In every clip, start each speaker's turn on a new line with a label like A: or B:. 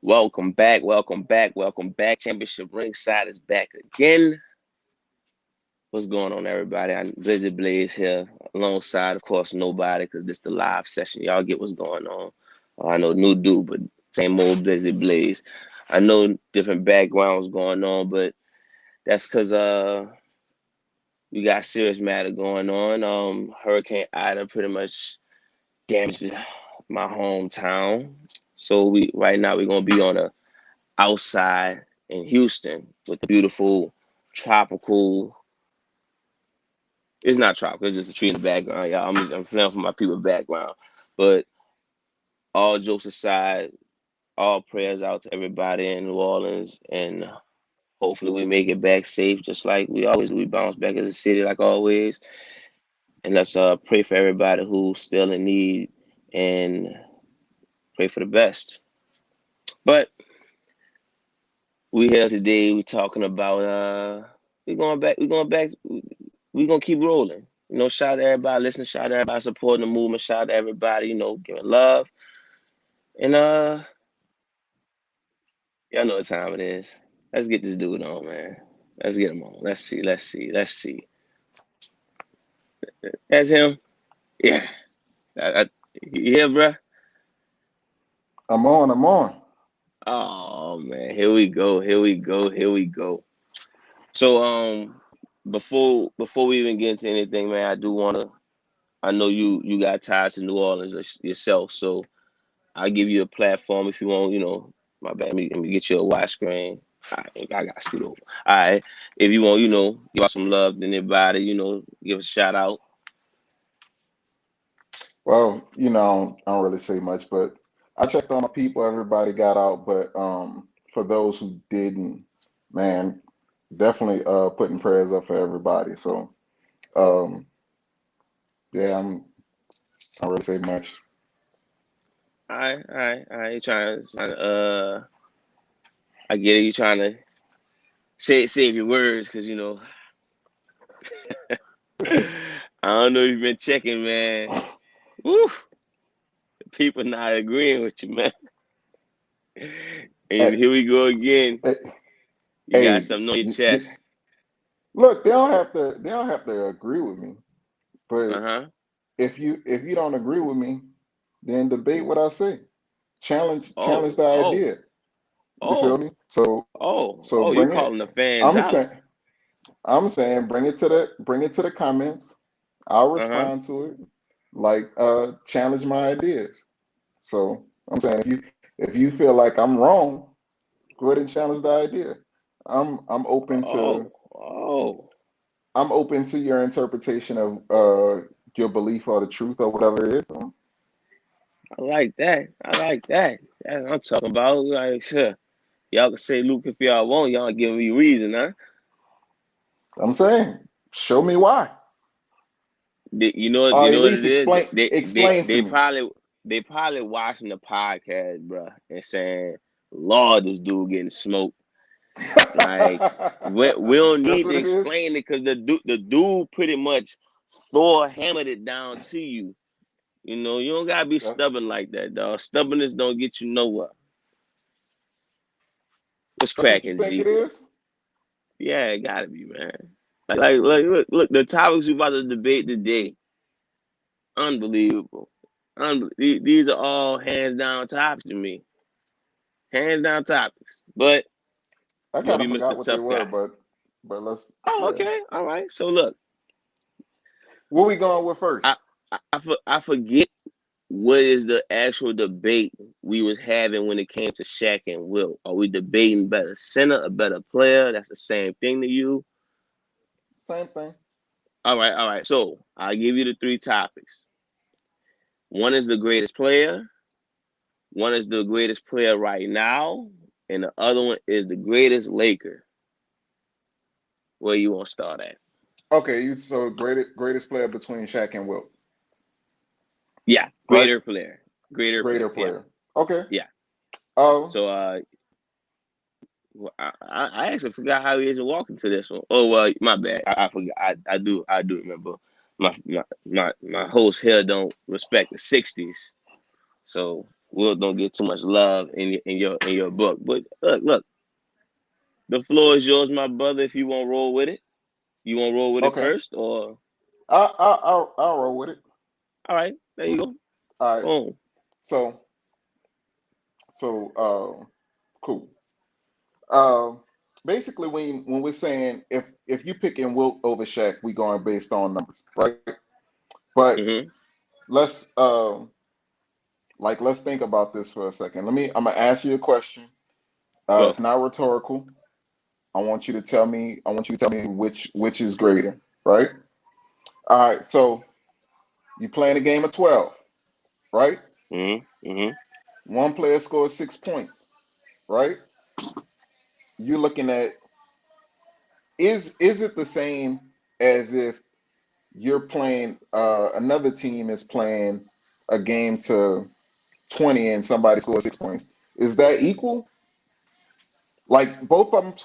A: Welcome back, welcome back, welcome back. Championship Ringside is back again. What's going on, everybody? I'm BLIZZY Blaze here, alongside, of course, nobody, because this the live session. Y'all get what's going on. I know new dude, but same old BLIZZY Blaze. I know different backgrounds going on, but that's because we got serious matter going on. Hurricane Ida pretty much damaged my hometown. So we right now we're gonna be on a outside in Houston with the beautiful tropical. It's not tropical. It's just a tree in the background, y'all. I'm playing for my people background, but all jokes aside, all prayers out to everybody in New Orleans, and hopefully we make it back safe, just like we always do. We bounce back as a city, like always, and let's pray for everybody who's still in need and pray for the best. But we here today. We talking about we going back. We going back. We gonna keep rolling. Shout out to everybody listening. Shout out to everybody supporting the movement. Shout out to everybody, giving love. And y'all know what time it is. Let's get this dude on, man. Let's get him on. Let's see. Let's see. Let's see. That's him. Yeah. You here, bro?
B: I'm on. I'm on.
A: Oh man, here we go. Here we go. Here we go. So before we even get into anything, man, I do wanna. I know you got ties to New Orleans yourself, so I'll give you a platform if you want. My bad. Let me get you a widescreen. All right, I got scoot over. All right, if you want, give out some love to anybody. Give a shout out.
B: Well, I don't really say much, but I checked on my people. Everybody got out, but for those who didn't, man, definitely putting prayers up for everybody. So um, yeah, I don't really say much.
A: All right, all right, all right. You trying to I get it. You trying to save your words, because I don't know if you've been checking, man. Woo, people not agreeing with you, man. And
B: Hey,
A: here we go again.
B: hey,
A: You got
B: hey,
A: something on your chest.
B: look, they don't have to agree with me,
A: Uh
B: but
A: huh.
B: if you don't agree with me, then debate what I say. Challenge
A: Oh,
B: the
A: oh,
B: idea. You feel
A: oh,
B: me? So
A: oh. You
B: bring it.
A: calling the fans
B: I'm
A: out?
B: saying I'm saying bring it to the comments. I'll
A: Uh huh.
B: respond to it. Like challenge my ideas. So I'm saying if you feel like I'm wrong, go ahead and challenge the idea. I'm open to
A: Oh, oh.
B: I'm open to your interpretation of your belief or the truth or whatever it is. So
A: I like that. I like that. That's what I'm talking about. Like, sure. Y'all can say Luke if y'all want. Y'all giving me reason, huh?
B: I'm saying show me why.
A: You know,
B: Or
A: you
B: at
A: know what
B: least
A: it is. They,
B: explain
A: they, they,
B: explain to
A: they
B: me.
A: probably, they probably watching the podcast, bro, and saying, "Lord, this dude getting smoked." Like, we don't
B: That's
A: need
B: what
A: to
B: it is.
A: explain it, because the dude pretty much Thor hammered it down to you. You don't gotta be
B: That,
A: stubborn like that, dog. Stubbornness don't get you nowhere. What's
B: that's what you
A: cracking,
B: think it
A: G?
B: is?
A: Yeah, it gotta be, man. Like, look, the topics we about to debate today, unbelievable. These are all hands down topics to me. Hands down topics. But
B: I
A: you'll
B: kind
A: be
B: of forgot
A: Mr.
B: what they
A: Tough
B: were,
A: Guy.
B: but let's
A: Oh,
B: yeah.
A: okay. All right. So look,
B: What we going with first?
A: I I forget what is the actual debate we was having when it came to Shaq and Wilt. Are we debating better center, a better player? That's the same thing to you.
B: Same thing.
A: All right, all right. So I'll give you the three topics. One is the greatest player. One is the greatest player right now, and the other one is the greatest Laker. Where you want to start at?
B: Okay, you so greatest player between Shaq and Wilt,
A: Yeah,
B: right?
A: greater player, greater
B: Greater
A: player. Yeah,
B: player. Okay.
A: yeah.
B: Oh,
A: So well, I actually forgot how he even walked into this one. Oh well, my bad. I forgot. I do remember. My host here don't respect the '60s, so Wilt don't get too much love in your book. But look, the floor is yours, my brother. If you want to roll with it, you want to roll with it
B: Okay,
A: first, or
B: I'll roll with it.
A: all right, there you go.
B: All right.
A: Boom.
B: So cool. Uh, Basically, when we're saying if you picking Wilt over Shaq, we going based on numbers, right? But
A: Mhm.
B: let's let's think about this for a second. I'm gonna ask you a question.
A: Go.
B: It's not rhetorical. I want you to tell me. I want you to tell me which is greater, right? All right. So you playing a game of 12, right?
A: Mhm. Mhm.
B: One player scores 6 points, right? You're looking at is it the same as if you're playing another team is playing a game to 20 and somebody scores 6 points? Is that equal? Like both of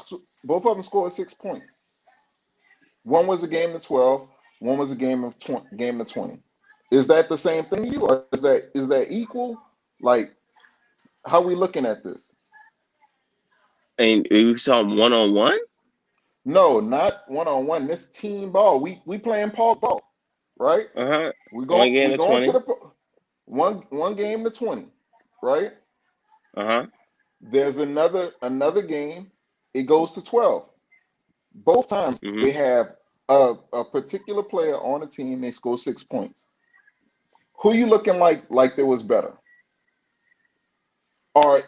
B: them scored 6 points. One was a game to 12. One was a game to 20. Is that the same thing to you, or is that equal? Like, how we looking at this?
A: And we saw him one on one.
B: No, not one on one. This team ball. We playing park ball, right?
A: Uh-huh.
B: We
A: One
B: go
A: game
B: we
A: to
B: going to
A: 20.
B: the one game to 20, right?
A: Uh-huh.
B: There's another game. It goes to 12. Both times
A: Mhm.
B: they have a particular player on the team. They score 6 points. Who you looking like there was better? Or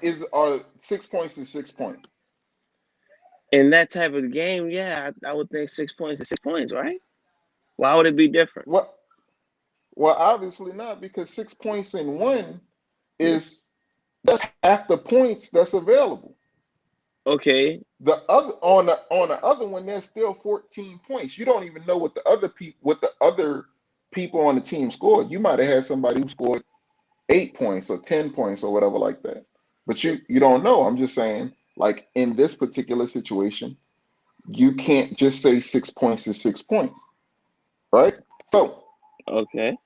B: 6 points is 6 points?
A: In that type of game, yeah, I would think 6 points is 6 points, right? Why would it be different?
B: What? Well, obviously not, because 6 points in one is that's half the points that's available.
A: Okay.
B: The other on the other one, there's still 14 points. You don't even know what the other people on the team scored. You might have had somebody who scored 8 points or 10 points or whatever like that. But you don't know. I'm just saying, like in this particular situation, you can't just say 6 points is 6 points, right? So
A: Okay.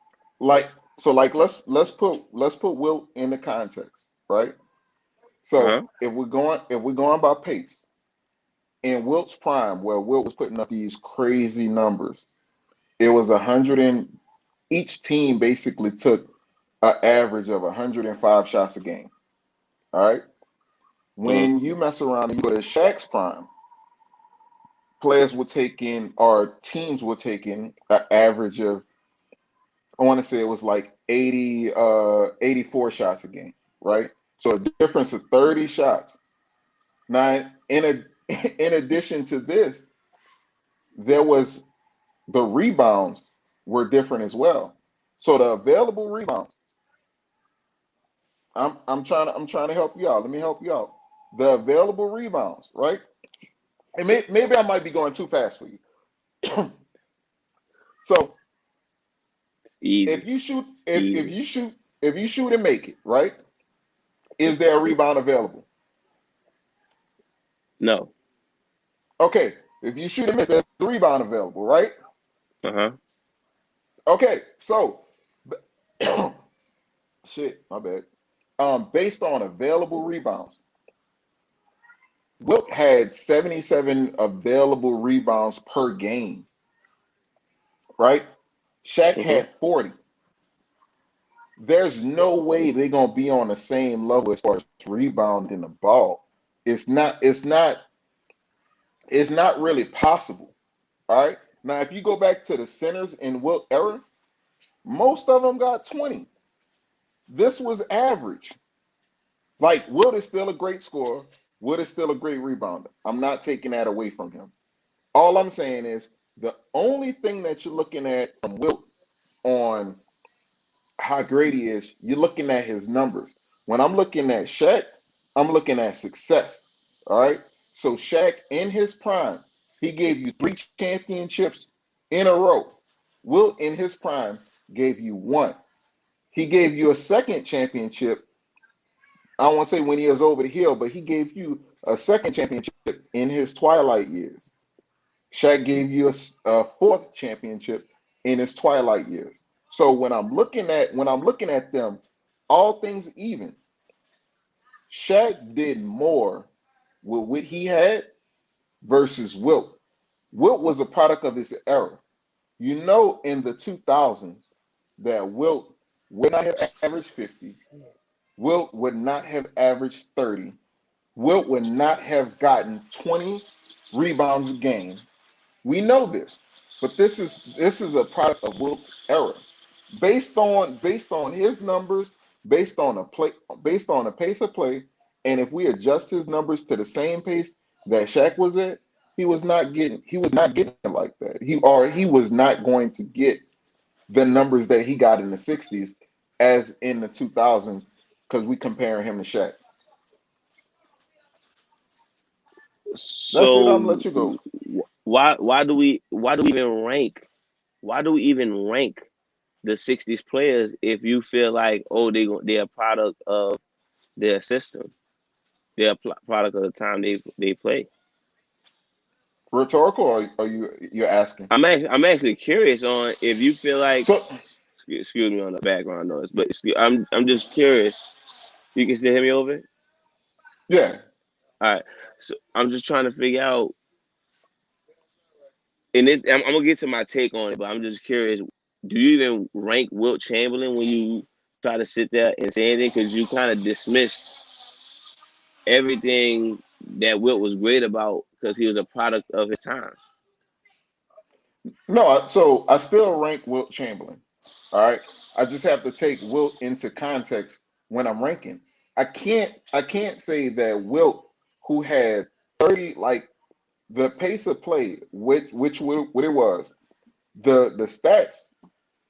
B: like let's put Wilt in the context, right?
A: Uh-huh.
B: So if we're going by pace, in Wilt's prime, where Wilt was putting up these crazy numbers, it was 100 and each team basically took an average of 105 shots a game. All right.
A: Mhm.
B: When you mess around and you go to Shaq's prime, players were taking or teams were taking an average of, I want to say it was like 84 shots a game, right? So a difference of 30 shots. Now, in addition to this, there was the rebounds were different as well. So the available rebounds, I'm trying to help you out. Let me help you out. The available rebounds, right? And maybe I might be going too fast for you. So if
A: Easy.
B: you shoot,
A: It's
B: if
A: easy.
B: you shoot, if you shoot and make it, right? Is there a rebound available?
A: No.
B: Okay. If you shoot and miss, there's a rebound available, right?
A: Uh-huh.
B: Okay. So shit, my bad. Based on available rebounds, Wilt had 77 available rebounds per game, right? Shaq
A: Mhm.
B: had 40. There's no way they're gonna be on the same level as far as rebounding the ball. It's not. It's not. It's not really possible. All right. Now, if you go back to the centers in Wilt era, most of them got 20. This was average. Like Wilt is still a great scorer. Wilt is still a great rebounder. I'm not taking that away from him. All I'm saying is the only thing that you're looking at from Wilt on how great he is, you're looking at his numbers. When I'm looking at Shaq, I'm looking at success. All right. So Shaq in his prime, he gave you three championships in a row. Wilt in his prime gave you one. He gave you a second championship. I don't want to say when he was over the hill, but he gave you a second championship in his twilight years. Shaq gave you a fourth championship in his twilight years. So when I'm looking at them, all things even, Shaq did more with what he had versus Wilt. Wilt was a product of his era. You know, in the 2000s, that Wilt would not have averaged 50. Wilt would not have averaged 30. Wilt would not have gotten 20 rebounds a game. We know this, but this is a product of Wilt's era. Based on his numbers, based on a play, based on a pace of play, and if we adjust his numbers to the same pace that Shaq was at, he was not getting it like that. He was not going to get the numbers that he got in the 60s as in the 2000s because we compare him to Shaq. That's it. I'm gonna
A: So
B: let you go.
A: why do we even rank the '60s players if you feel like, oh, they're a product of their system, they're a product of the time they play?
B: Rhetorical, or are you're asking?
A: I'm actually curious on if you feel like,
B: So
A: excuse me on the background noise, but I'm just curious. You can still hear me over it?
B: yeah.
A: All right. So I'm just trying to figure out. And this, I'm gonna get to my take on it, but I'm just curious. Do you even rank Wilt Chamberlain when you try to sit there and say anything? Because you kind of dismissed everything that Wilt was great about because he was a product of his time.
B: No, so I still rank Wilt Chamberlain. All right. I just have to take Wilt into context when I'm ranking. I can't say that Wilt, who had 30, like the pace of play, which what it was, the stats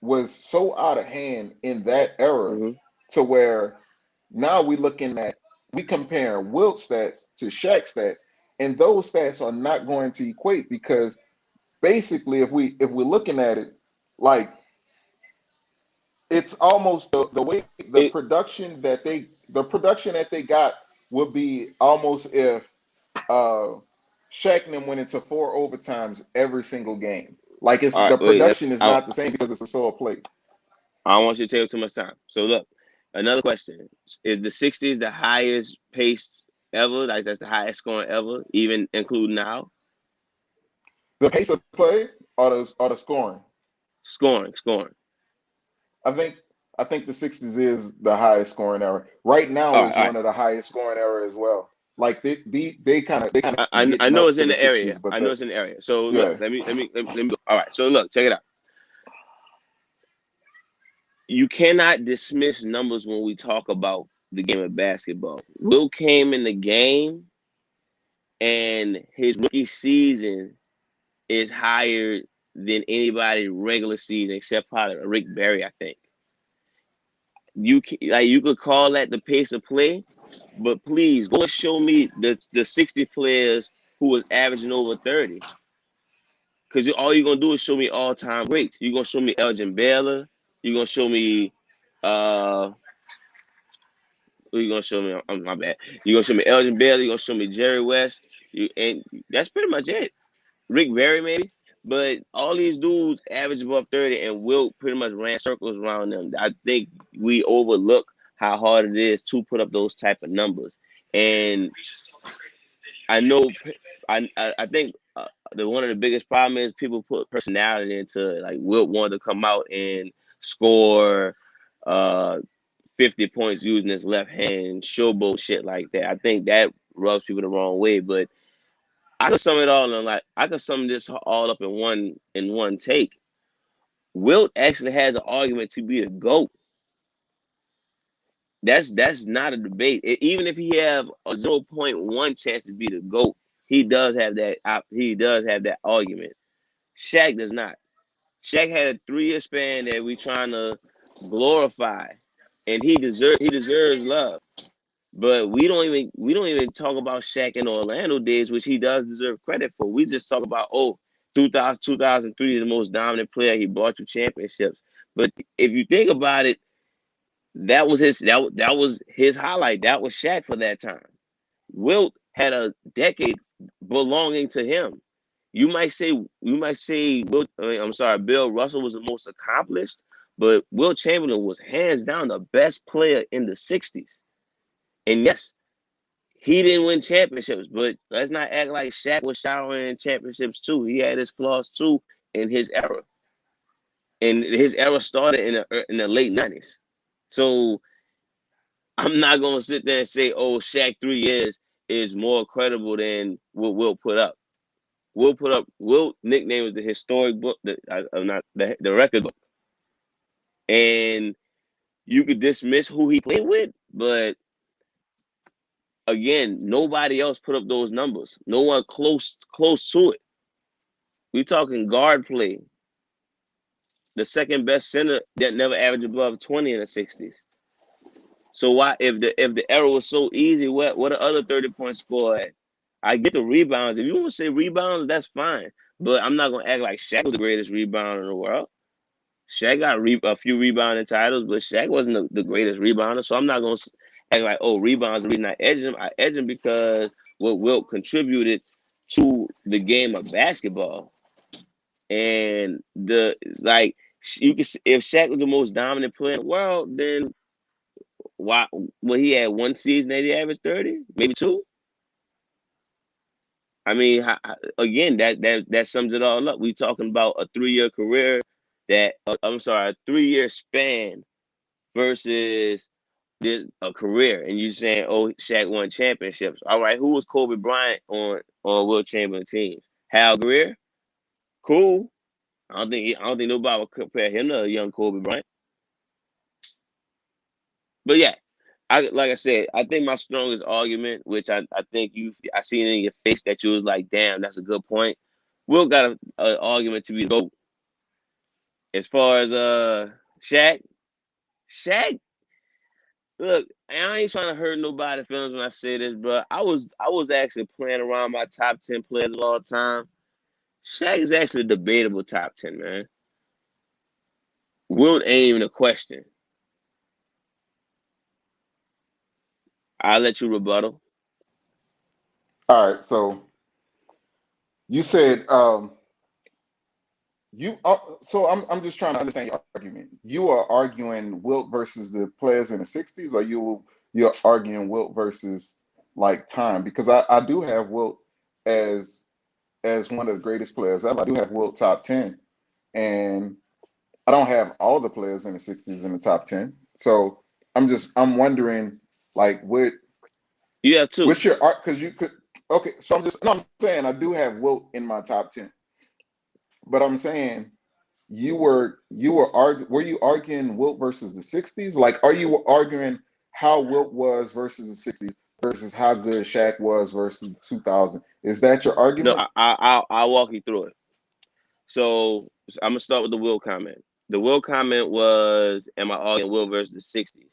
B: was so out of hand in that era
A: Hmm.
B: to where now we compare Wilt stats to Shaq stats, and those stats are not going to equate because basically if we're looking at it, like it's almost the way
A: It,
B: the production that they got would be almost if uh Shaq and them went into four overtimes every single game. Like it's
A: all right,
B: the
A: wait.
B: production is not the same because it's a slower place.
A: I don't want you to take up too much time. So look, another question: is the '60s the highest paced ever? Like that's the highest scoring ever, even including now?
B: The pace of play or the scoring.
A: Scoring.
B: I think I think the 60s is the highest scoring era. Right
A: All
B: now
A: right,
B: is
A: all right.
B: one of the highest scoring era as well. Like they kind of
A: I
B: getting
A: know
B: up
A: it's
B: to
A: in
B: the
A: the
B: 60s,
A: area.
B: but
A: I know it's in the area. So look,
B: yeah.
A: let me go. All right. So look, check it out. You cannot dismiss numbers when we talk about the game of basketball. Will came in the game, and his rookie season is higher than anybody regular season except probably Rick Barry. I think you could call that the pace of play, but please go and show me the 60 players who was averaging over 30. Because all you're gonna do is show me all time greats. You're gonna show me Elgin Baylor. You're gonna show me uh who you gonna show me? My bad. You're gonna show me Elgin Baylor, you're gonna show me Jerry West. And that's pretty much it. Rick Barry maybe. But all these dudes average above 30 and Wilt pretty much ran circles around them. I think we overlook how hard it is to put up those type of numbers. And I know I think the one of the biggest problem is people put personality into it. Like Wilt wanted to come out and score uh 50 points using his left hand, showboat shit like that. I think that rubs people the wrong way. But I could sum this all up in one take. Wilt actually has an argument to be a GOAT. That's not a debate. Even if he have a 0.1 chance to be the GOAT, he does have that. He does have that argument. Shaq does not. Shaq had a 3 year span that we trying to glorify, and he deserves love. But we don't even talk about Shaq in the Orlando days, which he does deserve credit for. We just talk about 2000 2003 is the most dominant player. He brought you championships. But if you think about it, that was his highlight. That was Shaq for that time. Wilt had a decade belonging to him. You might say Wilt, I'm sorry, Bill Russell was the most accomplished, But Will Chamberlain was hands down the best player in the 60s. And yes, he didn't win championships, but let's not act like Shaq was showering championships too. He had his flaws too in his era. And his era started in the late 90s. So I'm not gonna sit there and say, oh, Shaq 3 years is more credible than what Will put up. Will nickname is the historic book, not the record book. And you could dismiss who he played with, but again, nobody else put up those numbers. No one close to it. We talking guard play. The second best center that never averaged above 20 in the 60s. So why, if the era was so easy, what the other 30-point score at? I get the rebounds. If you want to say rebounds, that's fine. But I'm not gonna act like Shaq was the greatest rebounder in the world. Shaq got a few rebounding titles, but Shaq wasn't the greatest rebounder. So I'm not gonna act like, oh, rebounds are the reason I edge him. I edge him because what Wilt contributed to the game of basketball. And you can, if Shaq was the most dominant player in the world, then why? Well, he had one season that he averaged 30, maybe two. I mean, again, that sums it all up. We talking about a 3-year career I'm sorry, a 3-year span versus a career, and you saying, oh, Shaq won championships. All right, who was Kobe Bryant on Will Chamberlain teams? Hal Greer, cool. I don't think nobody would compare him to a young Kobe Bryant. But yeah, like I said, I think my strongest argument, which I think I seen it in your face that you was like, damn, that's a good point. Will got an argument to be the GOAT. As far as Shaq, look, I ain't trying to hurt nobody's feelings when I say this, but I was actually playing around my top 10 players of all time. Shaq is actually a debatable top 10, man. Wilt ain't even a question. I'll let you rebuttal.
B: All right, so you said so I'm just trying to understand your argument. You are arguing Wilt versus the players in the 60s, or you're arguing Wilt versus like time? Because I do have Wilt as one of the greatest players ever. I do have Wilt top 10, and I don't have all the players in the 60s in the top 10. So I'm wondering, like,
A: You have two.
B: what's your art? Because you could, okay. So I'm saying I do have Wilt in my top 10, but I'm saying were you arguing Wilt versus the 60s? Like, are you arguing how Wilt was versus the 60s versus how good Shaq was versus 2000? Is that your
A: No,
B: argument?
A: I'll walk you through it. So I'm gonna start with the Will comment. The Will comment was, "Am I arguing Will versus the '60s?"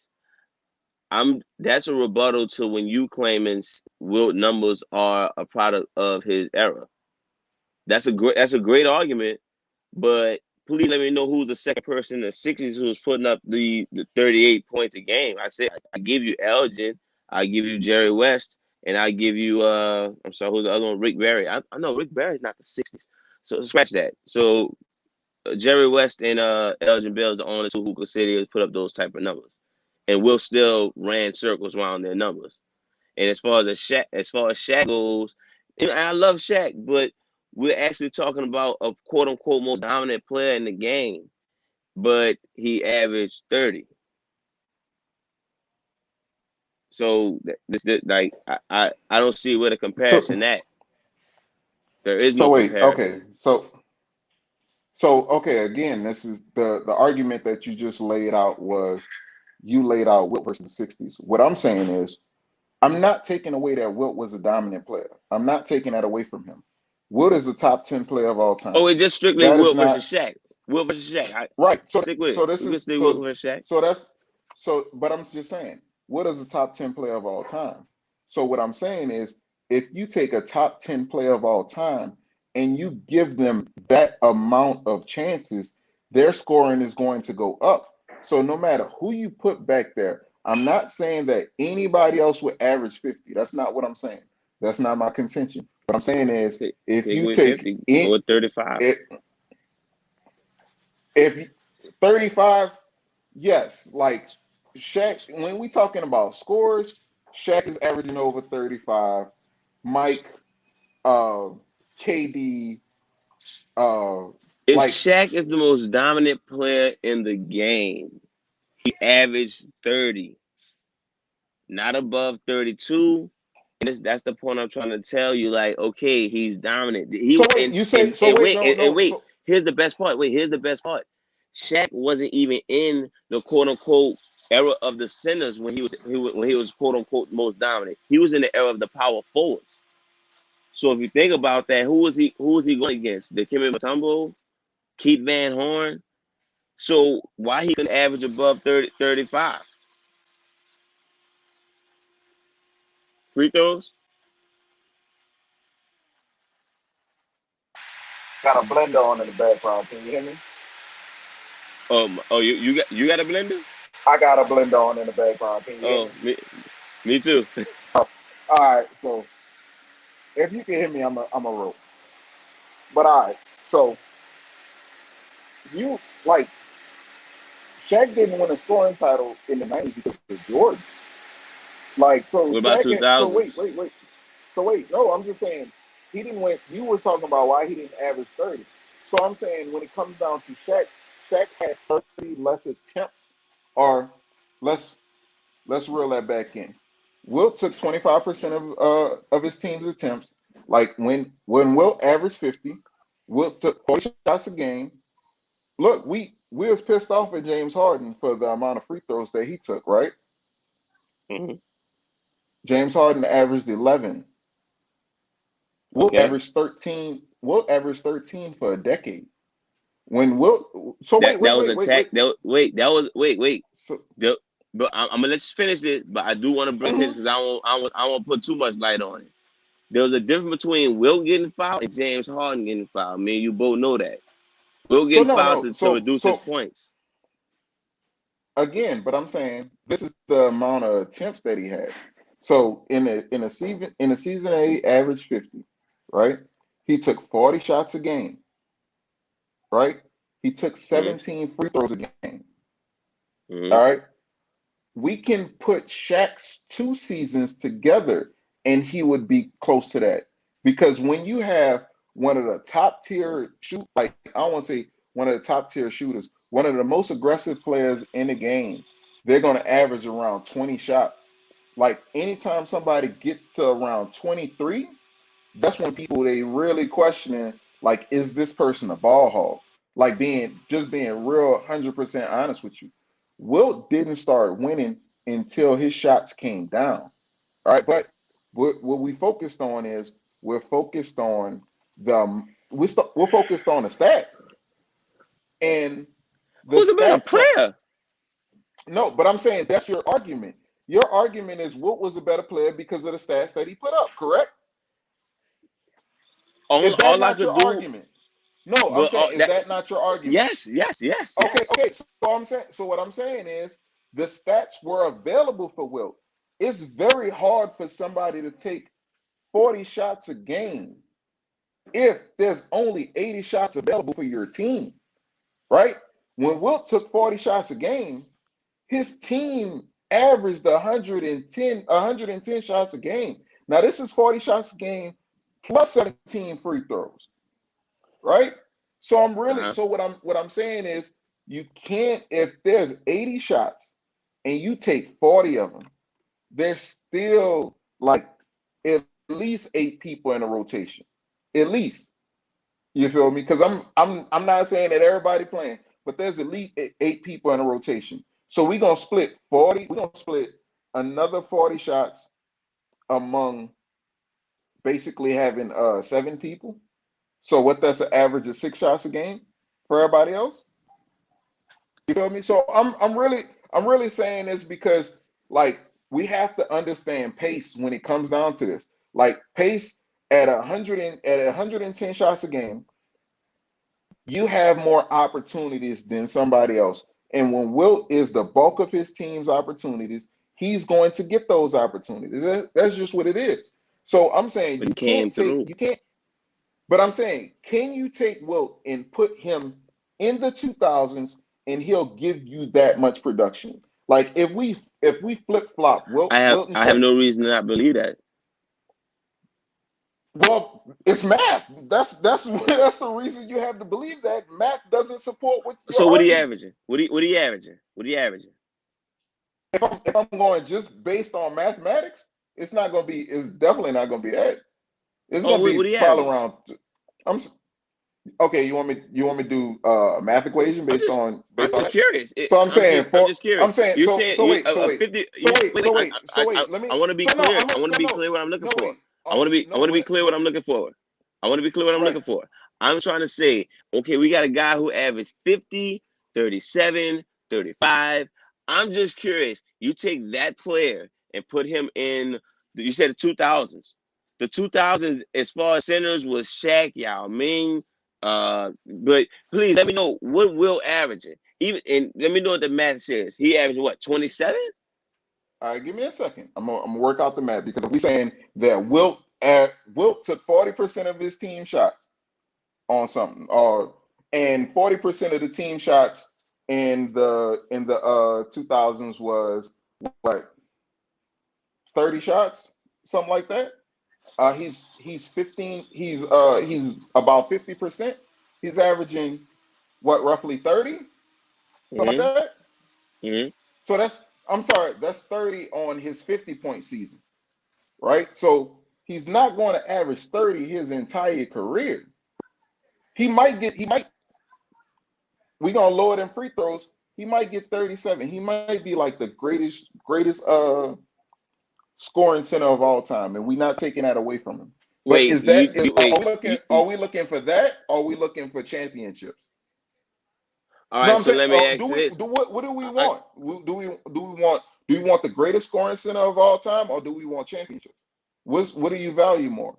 A: That's a rebuttal to when you claiming Wilt numbers are a product of his era. That's a great argument, but please let me know who's the second person in the '60s who was putting up the 38 points a game. I said I give you Elgin, I give you Jerry West, and I give you I'm sorry, who's the other one? Rick Barry. I know Rick Barry's not the '60s, so scratch that. So Jerry West and Elgin Bell is the only two who could say they put up those type of numbers, and Will still ran circles around their numbers. And as far as Shaq goes, and I love Shaq, but we're actually talking about a quote unquote most dominant player in the game, but he averaged 30. So like I don't see where the
B: So
A: comparison at. There is
B: so
A: no
B: wait, okay.
A: comparison.
B: So okay, again, this is the argument that you just laid out was you laid out Wilt versus the 60s. What I'm saying is I'm not taking away that Wilt was a dominant player. I'm not taking that away from him. Wilt is a top 10 player of all
A: Oh,
B: time.
A: it's just strictly
B: That is
A: Will versus
B: not
A: Shaq. Will versus Shaq.
B: right. So
A: Stick with
B: so
A: it.
B: this
A: We can
B: is
A: stay Will versus Shaq.
B: so that's so but I'm just saying, Wilt is a top 10 player of all time. So what I'm saying is if you take a top 10 player of all time and you give them that amount of chances, their scoring is going to go up. So no matter who you put back there, I'm not saying that anybody else would average 50. That's not what I'm saying. That's not my contention. What I'm saying is if
A: Take
B: you
A: away
B: take
A: 50, go
B: it,
A: with 35.
B: it if 35, yes. Like Shaq, when we talking about scores, Shaq is averaging over 35. Mike, uh, KD, uh,
A: If
B: like
A: Shaq is the most dominant player in the game, he averaged 30, not above 32. And that's the point I'm trying to tell you. Like, okay, he's dominant. He
B: so wait, you say so
A: and
B: wait,
A: wait
B: no,
A: and
B: no,
A: wait.
B: so
A: Here's the best part. Wait, here's the best part. Shaq wasn't even in the quote unquote era of the centers when when he was quote unquote most dominant. He was in the era of the power forwards. So if you think about that, who was he going against? Dikembe Mutombo, Keith Van Horn. So why he couldn't average above 30, 35 free throws?
B: got a blender on in the background. Can you hear me?
A: Oh, you got a blender?
B: I got a blender on in the background. Can you hear me?
A: Oh, me too.
B: All right, so if you can hear me, I'm a rope. But all right, so you like Shaq didn't win a scoring title in the '90s because of Jordan. Like so,
A: What about
B: Shaq. So wait,
A: 2000s?
B: wait, wait. So wait, no, I'm just saying he didn't win. You was talking about why he didn't average 30. So I'm saying when it comes down to Shaq, Shaq had 30 less attempts, or let's let's reel that back in. Wilt took 25% of his team's attempts. Like when Wilt averaged 50, Wilt took 40 shots a game. Look, we was pissed off at James Harden for the amount of free throws that he took, right?
A: Hmm.
B: James Harden averaged 11. Wilt
A: Okay,
B: averaged 13. Wilt averaged 13 for a decade. When Wilt, so
A: that
B: wait,
A: that
B: wait,
A: was
B: wait, wait,
A: attack.
B: wait.
A: Wait.
B: So,
A: The, but I'm gonna let you finish it. But I do want to bring attention
B: mhm.
A: because I won't put too much light on it. There was a difference between Will getting fouled and James Harden getting fouled. Me and you both know that. Will
B: So
A: getting
B: no,
A: fouled
B: no.
A: to
B: So
A: reduce his
B: so
A: points.
B: again, but I'm saying this is the amount of attempts that he had. So in a season he averaged 50, right? He took 40 shots a game, right? He took
A: Hmm.
B: 17 free throws a game.
A: Hmm.
B: All right. We can put Shaq's 2 seasons together and he would be close to that. Because when you have one of the top tier shoot, like I don't want to say one of the top tier shooters, one of the most aggressive players in the game, they're going to average around 20 shots. Like anytime somebody gets to around 23, that's when people they really questioning like, is this person a ball hog? Like being real 100% honest with you. Wilt didn't start winning until his shots came down. All right, but what we focused on is we're focused on we're focused on the stats and the
A: Who's a better
B: stats are
A: player?
B: no, but I'm saying that's your argument. Your argument is Wilt was a better player because of the stats that he put up, correct? Is that
A: All I
B: not
A: could
B: your
A: do,
B: argument? No, I'm
A: but
B: saying, is
A: that
B: that not your argument? Okay,
A: yes.
B: okay. So what I'm saying is the stats were available for Wilt. It's very hard for somebody to take 40 shots a game if there's only 80 shots available for your team, right? When Wilt took 40 shots a game, his team averaged 110 shots a game. Now this is 40 shots a game plus 17 free throws, right? So I'm really
A: Uh-huh.
B: so what I'm saying is you can't if there's 80 shots and you take 40 of them, there's still like at least 8 people in a rotation. At least. You feel me? Because I'm not saying that everybody playing, but there's at least 8 people in a rotation. So we're gonna split another 40 shots among basically having 7 people. So what that's an average of 6 shots a game for everybody else. You feel me? So I'm really saying this because like we have to understand pace when it comes down to this. Like pace at 110 shots a game, you have more opportunities than somebody else. And when Wilt is the bulk of his team's opportunities, he's going to get those opportunities. That's just what it is. So I'm saying
A: But he came through.
B: you can't but I'm saying, can you take Wilt and put him in the 2000s and he'll give you that much production. Like if we flip flop Wilt and
A: I have
B: Shaq,
A: no reason to not believe that.
B: well, it's math. That's the reason you have to believe that. Math doesn't support what your
A: So what are you
B: argument.
A: averaging? What are you averaging? What are you averaging?
B: If I'm going just based on mathematics, it's not going to be. It's definitely not going to be that. It's
A: Oh,
B: going to
A: what
B: be
A: are you
B: probably
A: averaging?
B: around. I'm okay. You want me to do a math equation
A: I'm just I'm
B: based on
A: just
B: that?
A: curious.
B: So I'm saying
A: I'm
B: for
A: just curious.
B: I'm saying
A: You're
B: so
A: saying
B: so
A: you
B: wait so
A: a
B: wait
A: 50.
B: so
A: You
B: wait
A: wait.
B: so wait so wait. Let
A: I
B: me
A: want to be
B: so no
A: clear.
B: I'm
A: I
B: gonna
A: want to
B: so
A: be
B: no
A: clear what I'm looking
B: no
A: for.
B: wait no
A: I want to be
B: what
A: clear what I'm looking for. I want to be clear what I'm
B: right.
A: looking for. I'm trying to say, okay, we got a guy who averaged 50, 37, 35. I'm just curious. You take that player and put him in. You said the 2000s. The 2000s, as far as centers, was Shaq, Yao Ming. But please let me know what Will averaging. Even and let me know what the math says. He averaged what, 27?
B: All right, give me a second. I'm gonna work out the math because if we saying that Wilt took 40% of his team shots on something, or and 40% of the team shots in the 2000s was what 30 shots, something like that. He's 15. He's about 50%. He's averaging what roughly 30, something like
A: Mm-hmm.
B: that.
A: Mm-hmm.
B: So I'm sorry, that's 30 on his 50-point season, right? So he's not going to average 30 his entire career. He might we're gonna lower them free throws. He might get 37. He might be like the greatest scoring center of all time, and we're not taking that away from him. But
A: Wait, you wait.
B: are we looking for that? Or are we looking for championships?
A: All
B: No,
A: right,
B: I'm
A: so
B: saying,
A: let me ask
B: do
A: you
B: we
A: this.
B: do what do we
A: I,
B: want? Do we want the greatest scoring center of all time, or do we want championships? What do you value more?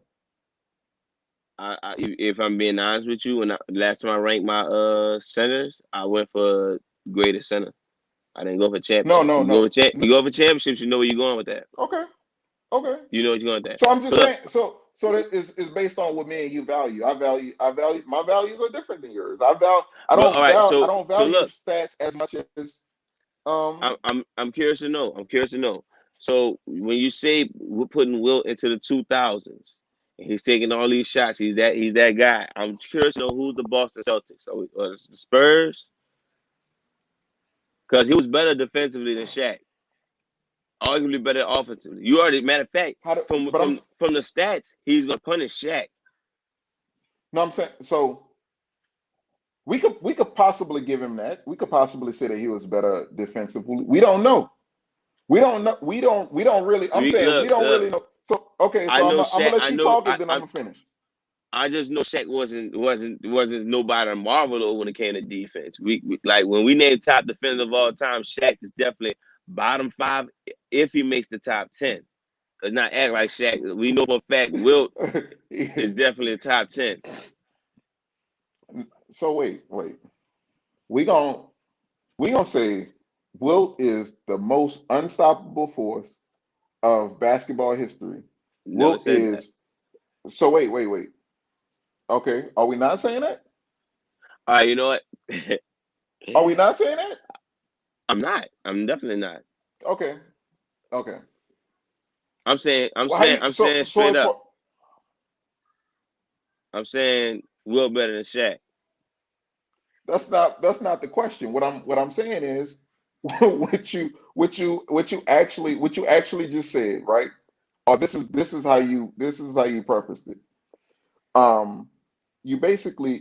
A: if I'm being honest with you, last time I ranked my centers, I went for greatest center. I didn't go for
B: No,
A: championship.
B: no, no.
A: You go for championships, you know where you're going with that.
B: Okay, okay.
A: You know what you're going with that.
B: So I'm just
A: So look,
B: saying. So that is based on what me and you value. I value. My values are different than yours.
A: but all right,
B: I don't
A: so
B: value
A: look,
B: stats as much as um.
A: I'm curious to know. I'm curious to know. So when you say we're putting Wilt into the 2000s, and he's taking all these shots, he's that guy. I'm curious to know who's the Boston Celtics. Or the Spurs, because he was better defensively than Shaq, arguably better offensively. You already, matter of fact,
B: How do,
A: from
B: but I'm
A: from from the stats, he's gonna punish Shaq.
B: no. I'm saying so. We could possibly give him that. We could possibly say that he was better defensively. We don't know. We don't know. We don't really. I'm saying we don't
A: Look.
B: really know. So okay.
A: I
B: So I'm
A: know
B: I'm gonna
A: Shaq.
B: let you talk and then I'm gonna finish.
A: I just know Shaq wasn't nobody to marvel over when it came to defense. We like when we name top defender of all time, Shaq is definitely bottom five if he makes the top 10. Let's not act like Shaq. We know for a fact Wilt is definitely a top 10.
B: So wait. We gon' we gonna say Wilt is the most unstoppable force of basketball history.
A: Never
B: Wilt
A: said that.
B: is so wait. Okay, are we not saying that?
A: All right, you know what?
B: Are we not saying that?
A: I'm not. I'm definitely not.
B: Okay, okay.
A: I'm saying. I'm
B: Well, how
A: saying.
B: you
A: I'm saying
B: so
A: straight
B: as
A: up.
B: far
A: I'm saying Wilt better than Shaq.
B: that's not the question. What I'm saying is what you actually just said, right? Or this is how you prefaced it. Um, you basically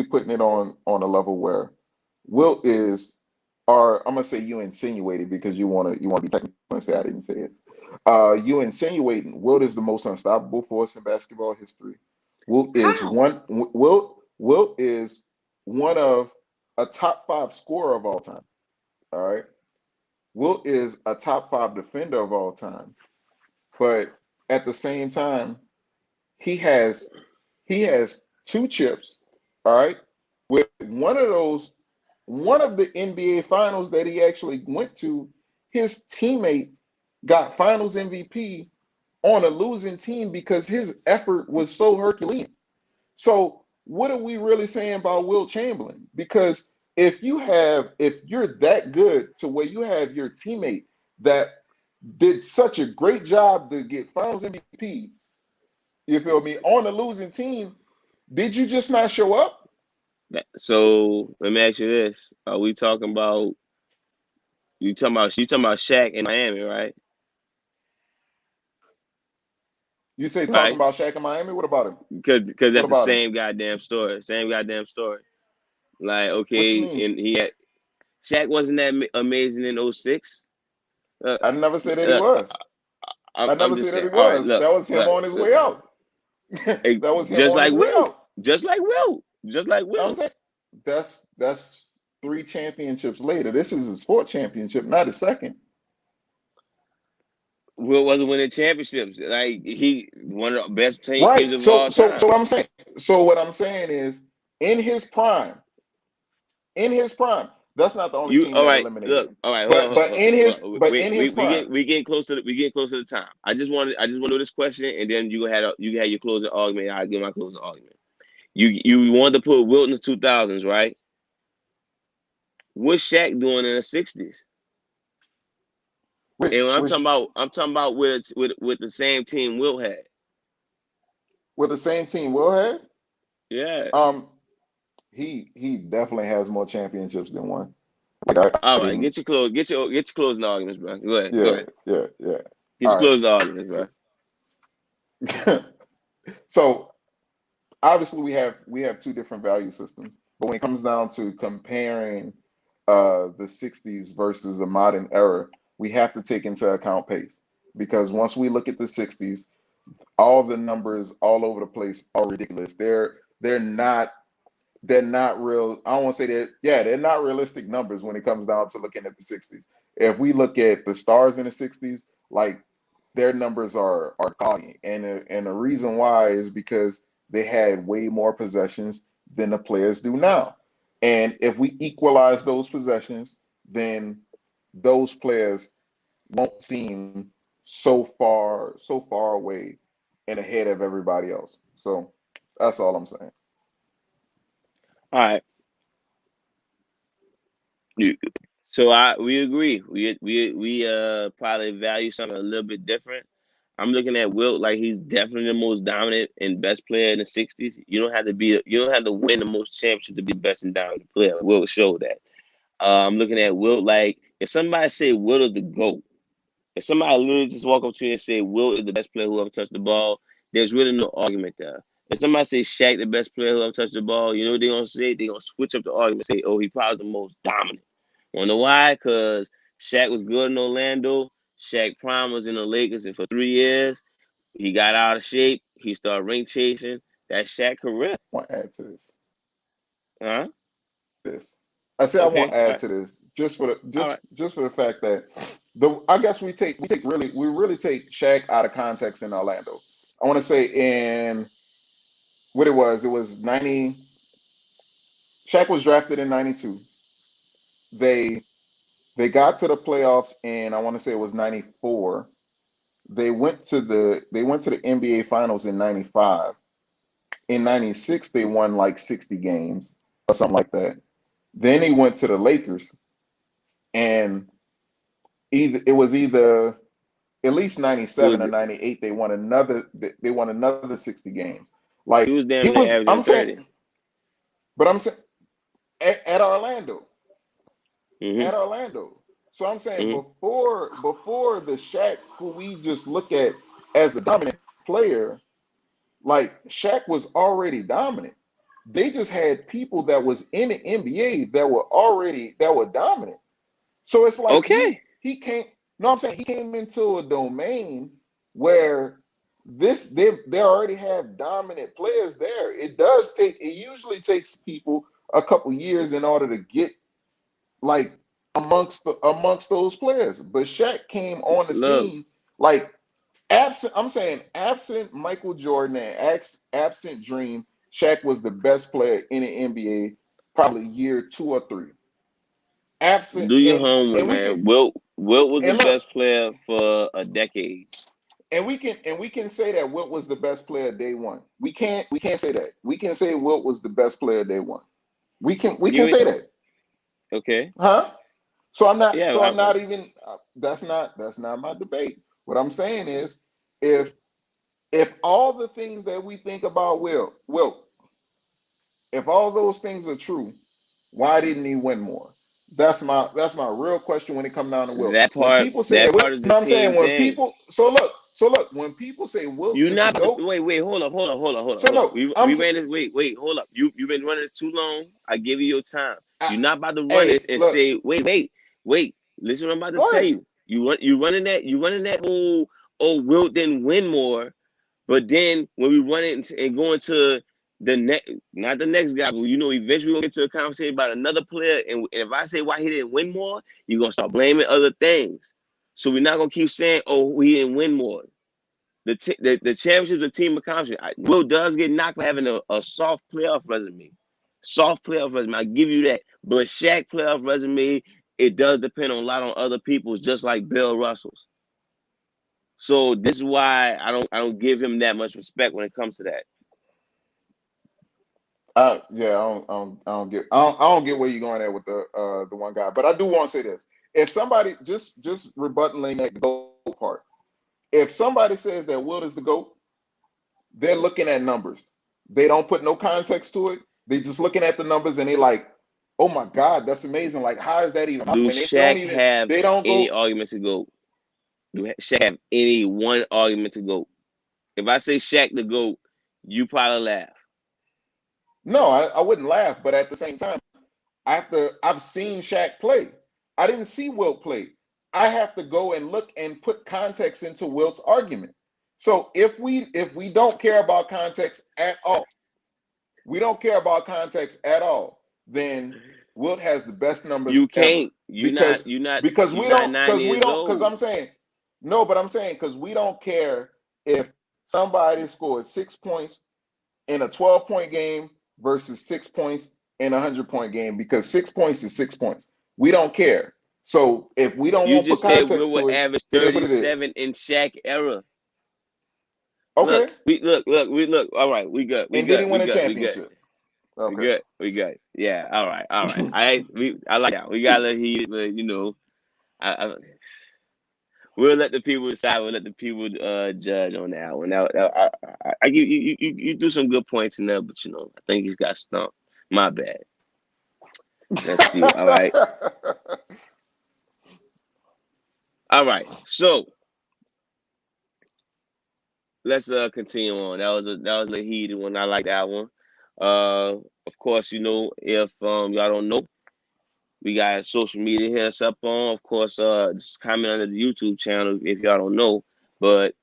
B: putting it on a level where Wilt is, or I'm gonna say you insinuated because you want to be technical and say I didn't say it. You insinuating Wilt is the most unstoppable force in basketball history.
A: How?
B: Wilt is one of a top five scorer of all time. All right. Wilt is a top five defender of all time. But at the same time, he has he has two chips, all right, with one of the NBA finals that he actually went to, his teammate got finals MVP on a losing team because his effort was so Herculean. So what are we really saying about Will Chamberlain? Because if you're that good to where you have your teammate that did such a great job to get Finals MVP, you feel me, on a losing team, did you just not show up?
A: So let me ask you this: Are we talking about you talking about Shaq in Miami, right?
B: You say talking
A: Right?
B: about Shaq in Miami. What about him?
A: Because
B: What
A: that's the
B: about him?
A: same goddamn story. Same goddamn story. Like,
B: What you
A: okay,
B: mean?
A: and Shaq wasn't that amazing in '06. Uh,
B: I never said that he
A: uh,
B: was. I
A: I'm
B: never
A: just
B: said that
A: saying.
B: he
A: All right,
B: was.
A: look,
B: That was him
A: look,
B: on his
A: look,
B: way out. That was him
A: just
B: on
A: like
B: his way
A: Will,
B: out.
A: just like Will, just like
B: I'm
A: Will.
B: saying that's 3 championships later. This is his fourth championship, not his second.
A: Will wasn't winning championships. Like he one of the best teams
B: Right.
A: of all
B: So
A: time.
B: I'm saying. So what I'm saying is, in his prime, in his prime, that's not the only
A: You
B: team
A: all
B: that
A: right?
B: eliminated
A: Look,
B: him.
A: all right. Hold on,
B: But
A: hold
B: but
A: on,
B: in
A: hold
B: his
A: on.
B: but in his prime,
A: We getting close to the time. I just want to know this question, and then you had your closing argument. I will give my closing argument. You wanted to put Wilt in the 2000s, right? What's Shaq doing in the '60s? And when
B: which
A: I'm talking about with the same team Wilt had.
B: with the same team Will had,
A: Yeah.
B: um, he definitely has more championships than one. Like
A: All
B: I
A: right.
B: didn't.
A: Get your closing arguments, bro. Go ahead. Go
B: Yeah,
A: ahead.
B: yeah, yeah.
A: Get your
B: All right.
A: closing arguments,
B: So,
A: bro.
B: so obviously we have two different value systems, but when it comes down to comparing the 60s versus the modern era, we have to take into account pace, because once we look at the 60s, all the numbers all over the place are ridiculous. They're not real. I don't want to say that. Yeah, they're not realistic numbers when it comes down to looking at the 60s. If we look at the stars in the 60s, like, their numbers are gaudy, and the reason why is because they had way more possessions than the players do now. And if we equalize those possessions, then those players won't seem so far away and ahead of everybody else. So that's all I'm saying.
A: All right. You- So we agree. We probably value something a little bit different. I'm looking at Wilt like he's definitely the most dominant and best player in the '60s. You don't have to win the most championships to be the best and dominant player. Wilt showed that. I'm looking at Wilt like if somebody say Wilt is the GOAT, if somebody literally just walk up to you and say Wilt is the best player who ever touched the ball, there's really no argument there. If somebody say Shaq the best player who ever touched the ball, you know what they're gonna say? They're gonna switch up the argument, say, oh, he probably the most dominant. Wanna know why? Because Shaq was good in Orlando. Shaq Prime was in the Lakers and for 3 years. He got out of shape. He started ring chasing. That's Shaq career.
B: I want to add to this.
A: Huh?
B: This. I say I want
A: Okay.
B: to
A: All
B: add
A: right.
B: to this just for the
A: All
B: just
A: right.
B: just for the fact that I guess we really take Shaq out of context in Orlando. I want to say in what it was 90. Shaq was drafted in 92. They they got to the playoffs in, I want to say it was 94. They went to the NBA finals in 95. In 96 they won like 60 games or something like that. Then they went to the Lakers, and either at least
A: He
B: 97
A: was
B: or 98 they won another 60 games. Like,
A: he was damn
B: he
A: near
B: was
A: averaging
B: I'm saying
A: 30.
B: but I'm saying at Orlando.
A: Mm-hmm.
B: At Orlando. So I'm saying
A: Mm-hmm.
B: before the Shaq who we just look at as the dominant player, like, Shaq was already dominant. They just had people that was in the NBA that were dominant. So it's like he
A: Okay.
B: he came. No, I'm saying he came into a domain where they already have dominant players there. It usually takes people a couple years in order to get, like, amongst those players. But Shaq came on the
A: Look,
B: scene, like, absent. I'm saying absent Michael Jordan and absent Dream. Shaq was the best player in the NBA probably year 2 or 3. Absent,
A: do your
B: and
A: homework,
B: we can
A: man. Wilt was the
B: and look
A: best player for a decade.
B: and we can say that Wilt was the best player day one. We can't say that. We can say Wilt was the best player day one. We can
A: Give me
B: say that.
A: Okay.
B: Huh? So I'm not.
A: Yeah.
B: So I'm not even. That's not my debate. What I'm saying is, if if all the things that we think about Will, if all those things are true, why didn't he win more? That's my real question when it comes down to Will.
A: That
B: When
A: part.
B: people say
A: That
B: that,
A: part is the
B: I'm saying
A: team
B: when
A: thing.
B: people so look when people say Wilt
A: You
B: is the
A: not about to
B: GOAT,
A: wait. Hold up. Hold up. Hold up. Hold up.
B: so
A: Hold up.
B: no,
A: We ran this. Wait. Hold up. You've been running this too long. I give you your time.
B: I,
A: You're not about to run this
B: hey,
A: and
B: look,
A: say wait. Listen, what I'm about to
B: go
A: tell
B: ahead.
A: you. You running that. You running that whole. Oh, Wilt didn't win more. But then when we run it and go into the next, not the next guy, but eventually we'll get to a conversation about another player. And if I say why he didn't win more, you're gonna start blaming other things. So we're not gonna keep saying, oh, he didn't win more. The championship's a team accomplishment. Will does get knocked for having a soft playoff resume. Soft playoff resume. I give you that. But Shaq playoff resume, it does depend on a lot on other people's, just like Bill Russell's. So this is why I don't give him that much respect when it comes to that.
B: Yeah, I don't get where you're going at with the one guy, but I do want to say this: if somebody just rebutting that GOAT part, if somebody says that Wilt is the GOAT, they're looking at numbers. They don't put no context to it. They just looking at the numbers and they like, oh my God, that's amazing. Like, how is that even
A: Do
B: possible? And they don't
A: Shaq
B: even
A: have
B: they don't
A: any
B: go.
A: argument to go? Do Shaq have any one argument to go? If I say Shaq the GOAT, you probably laugh.
B: No, I wouldn't laugh, but at the same time, after I've seen Shaq play, I didn't see Wilt play. I have to go and look and put context into Wilt's argument. So if we don't care about context at all, we don't care about context at all, then Wilt has the best numbers
A: You
B: ever
A: can't. You not.
B: because
A: You not.
B: because
A: You
B: we
A: not
B: don't
A: nine
B: because we
A: years
B: don't because
A: old.
B: I'm saying no, but I'm saying because we don't care if somebody scored 6 points in a 12-point game versus 6 points in a 100-point game because 6 points is 6 points. We don't care. So if we don't
A: You
B: want to put
A: just said we
B: context
A: will
B: to it,
A: average
B: it is what it is.
A: 37 in Shaq era. Look,
B: Okay.
A: we look. All right, we good. We
B: And did he
A: good. We
B: win a
A: good. We good.
B: championship?
A: We
B: Okay.
A: good. We good. Yeah. All right. All right. I like that. We got to heat, but I we'll let the people decide. We'll let the people judge on that one. Now, you do some good points in there, but I think he's got stumped. My bad. Let's see. All right. All right. So let's continue on. That was a heated one. I like that one. Of course, if y'all don't know, we got social media here us up on. Of course, just comment under the YouTube channel if y'all don't know. But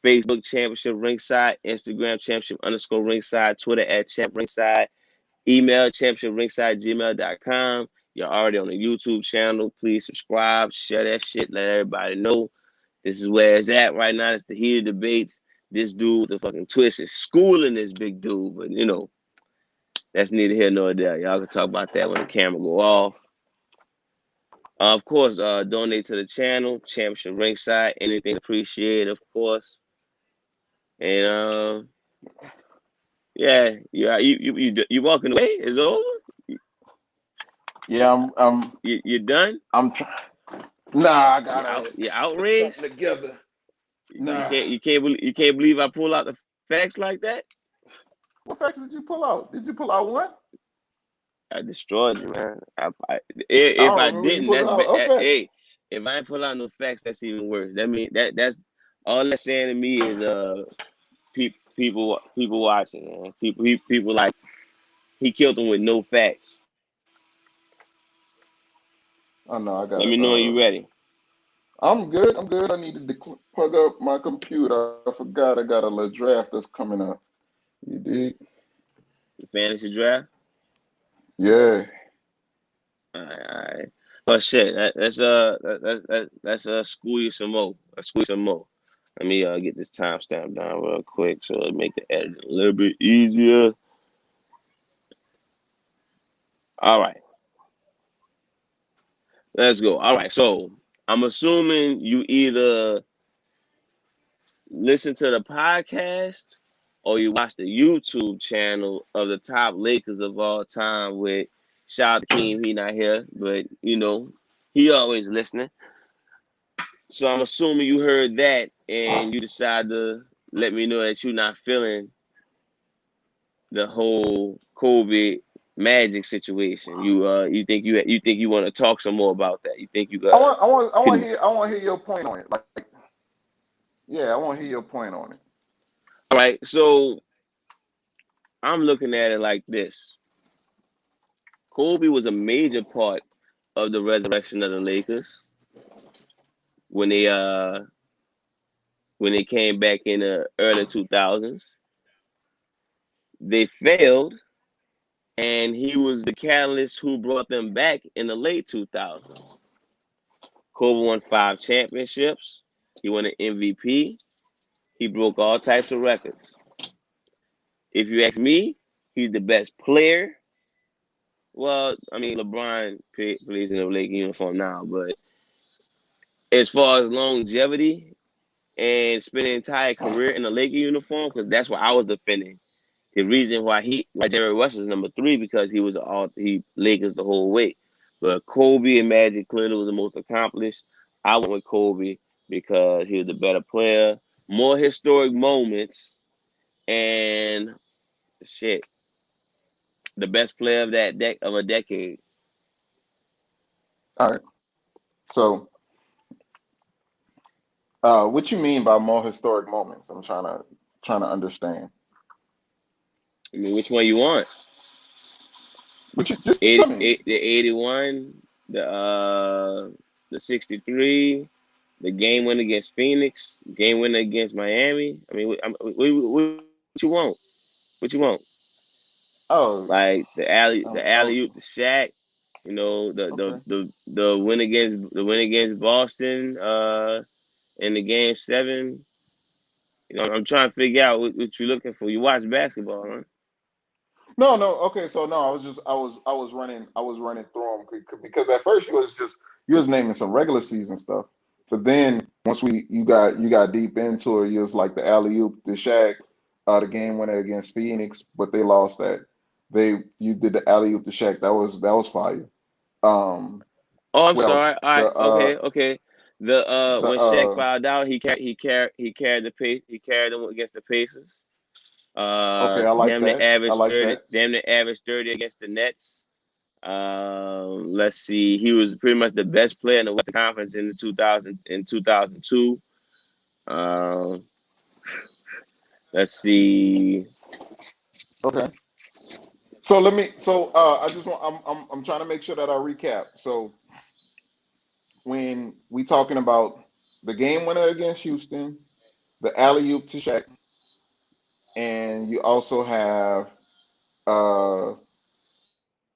A: Facebook Championship Ringside, Instagram Championship _ Ringside, Twitter @Champ Ringside, email championshipringside@gmail.com. You're already on the YouTube channel. Please subscribe, share that shit, let everybody know. This is where it's at right now. It's the heated debates. This dude, the fucking twist, is schooling this big dude, but that's neither here nor there. Y'all can talk about that when the camera go off. Of course, donate to the channel, Championship Ringside. Anything appreciated, of course. And yeah, you walking away? It's over.
B: Yeah,
A: You done?
B: I'm nah, I
A: You
B: gotta
A: out? You
B: put
A: outraged?
B: something together.
A: You
B: Nah.
A: can't believe I pull out the facts like that.
B: What facts did you pull out? Did you pull out one?
A: I destroyed you, man.
B: I
A: If
B: don't
A: I
B: remember you
A: didn't,
B: pulling out a fact.
A: hey. If I ain't pull out no facts, that's even worse. That mean that's all that's saying to me is people watching, man. People like he killed them with no facts.
B: Oh no, I
A: Let
B: gotta
A: me know when you ready.
B: I'm good. I'm good. I needed to plug up my computer. I forgot I got a little draft that's coming up. You did?
A: The fantasy draft.
B: Yeah.
A: All right, all right. Oh shit, let's school you some more. Let's school you some more. Let me get this timestamp down real quick so it make the editing a little bit easier. All right, let's go. All right, so I'm assuming you either listen to the podcast or you watch the YouTube channel of the top Lakers of all time with Shout out to Keem, he not here, but he always listening. So I'm assuming you heard that and you decide to let me know that you're not feeling the whole COVID Magic situation. You think you want to talk some more about that? You think you can?
B: I want to hear your point on it. Like, yeah, I want to hear your point on it.
A: All right, so I'm looking at it like this. Kobe was a major part of the resurrection of the Lakers when they uh when they came back in the early 2000s. They failed, and he was the catalyst who brought them back in the late 2000s. Kobe won 5 championships. He won an MVP. He broke all types of records. If you ask me, he's the best player. Well, I mean, LeBron plays in a Lakers uniform now, but as far as longevity and spending an entire career in a Lakers uniform, because that's what I was defending. The reason why Jerry West was number 3 because he Lakers the whole way. But Kobe and Magic clearly was the most accomplished. I went with Kobe because he was the better player, more historic moments, and shit, the best player of of a decade.
B: All right. So, what you mean by more historic moments? I'm trying to understand.
A: I mean, which one you want?
B: What you just tell
A: 80,
B: me?
A: the 81, the 63, the game win against Phoenix, game win against Miami. I mean, what you want? What you want?
B: Oh,
A: Like the alley
B: oh,
A: oop, the Shaq. The
B: okay.
A: the win against Boston in the game 7. I'm trying to figure out what you're looking for. You watch basketball, huh?
B: No, no. Okay, so no, I was running through them because at first you was naming some regular season stuff, but then once you got deep into it, you was like the alley oop, the Shaq, the game winner against Phoenix, but they lost that. You did the alley oop, the Shaq. That was fire. Um,
A: Oh, I'm
B: what else?
A: sorry. All right, okay. The
B: The
A: when Shaq fouled out, he carried them against the Pacers.
B: okay, I like that. I like that.
A: Damn near average 30 against the Nets. Let's see, he was pretty much the best player in the Western Conference in the 2002. Um, let's see.
B: Okay. So I just want I'm trying to make sure that I recap. So when we talking about the game winner against Houston, the alley oop to Shaq, and you also have uh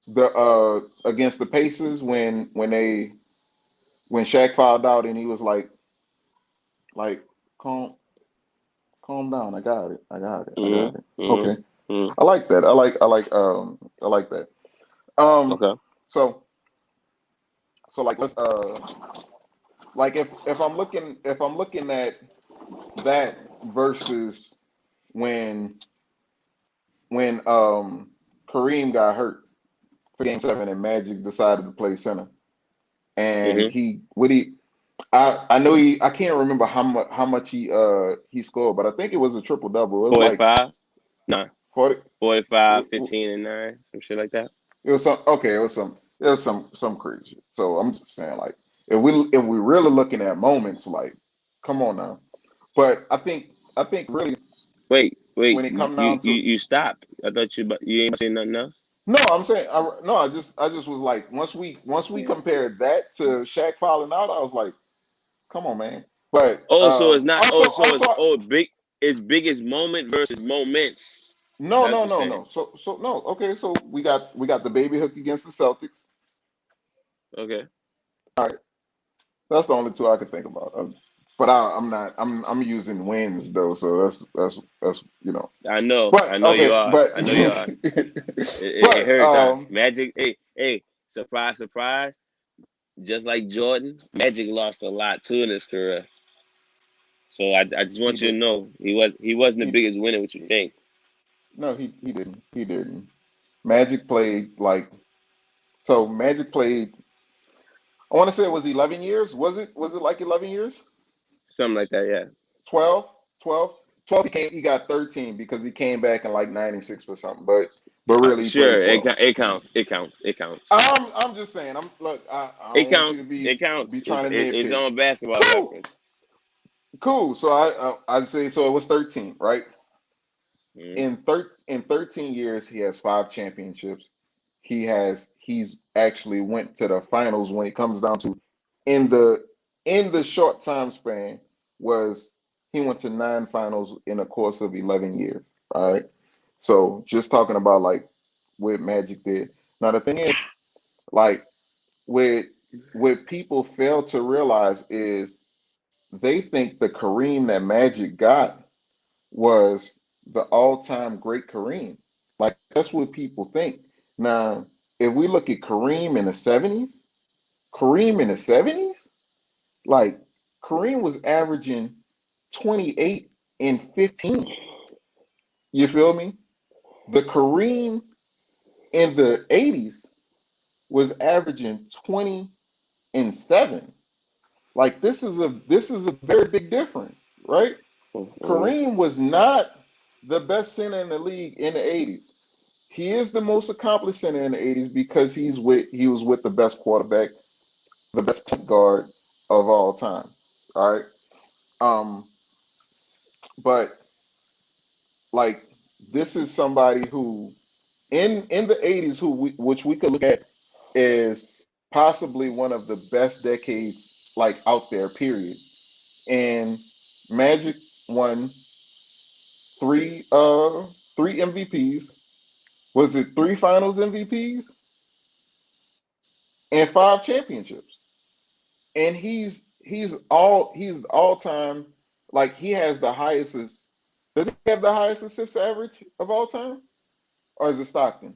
B: the against the Pacers when Shaq fouled out and he was like calm calm down. I got it. I got it. I got it.
A: Mm-hmm,
B: Okay.
A: mm-hmm, mm-hmm.
B: I like that. I like that. Um
A: Okay.
B: so like let's like if I'm looking at that versus when when Kareem got hurt for Game 7 and Magic decided to play center and
A: Mm-hmm.
B: I know I can't remember how much he scored, but I think it was a triple double. It was like
A: 45. Nah.
B: 40.
A: 45, 15, and 9. Some shit like that.
B: It was some okay. It was some crazy. So I'm just saying like if we really looking at moments like come on now. But I think really
A: Wait.
B: when it
A: You
B: come
A: you
B: down
A: you,
B: to
A: you stopped. I thought you ain't saying nothing else.
B: no, I'm saying no. I just was like once we compared that to Shaq falling out, I was like, come on, man. But
A: Oh, so it's not.
B: I'm
A: Oh,
B: so
A: so
B: I'm
A: it's
B: sorry.
A: big. It's biggest moment versus moments.
B: No,
A: That's
B: no,
A: what
B: no,
A: you're saying.
B: no. So no. Okay, so we got the baby hook against the Celtics.
A: Okay.
B: All right, that's the only two I could think about. But I'm not. I'm using wins though, so that's
A: I know.
B: But
A: I know you
B: okay,
A: are.
B: but
A: I know you are. It
B: but
A: hurts. Magic. Hey. Surprise, surprise. Just like Jordan, Magic lost a lot too in his career. So I just
B: he
A: want you to
B: did
A: know he wasn't the
B: he
A: biggest winner. What you think?
B: no he didn't Magic played like So Magic played. I want to say it was 11 years. Was it like 11 years?
A: something like that. Yeah.
B: 12, 12, 12. He got 13 because he came back in like 96 or something. But really he
A: Sure,
B: played 12.
A: it counts. It counts. It counts.
B: I'm just saying. I
A: It
B: don't want you to
A: counts.
B: be
A: It counts.
B: trying to
A: It's
B: nitpick.
A: on Basketball
B: Cool,
A: Reference.
B: cool. So I'd say so it was 13, right?
A: Mm-hmm.
B: In 13 years he has 5 championships. He's actually went to the finals when it comes down to in the short time span was he went to 9 finals in a course of 11 years. All right. So just talking about like what Magic did. Now the thing is, like what people fail to realize is they think the Kareem that Magic got was the all-time great Kareem. Like that's what people think. Now, if we look at Kareem in the 70s, like Kareem was averaging 28 and 15. You feel me? The Kareem in the 80s was averaging 20 and 7. Like this is a very big difference, right?
A: Mm-hmm.
B: Kareem was not the best center in the league in the 80s. He is the most accomplished center in the 80s because he was with the best quarterback, the best point guard of all time. All right. Um, but like this is somebody who in the 80s which we could look at is possibly one of the best decades like out there, period. And Magic won three MVPs. Was it 3 finals MVPs and 5 championships? And he's all time, like he has the highest. Does he have the highest assist average of all time, or is it Stockton?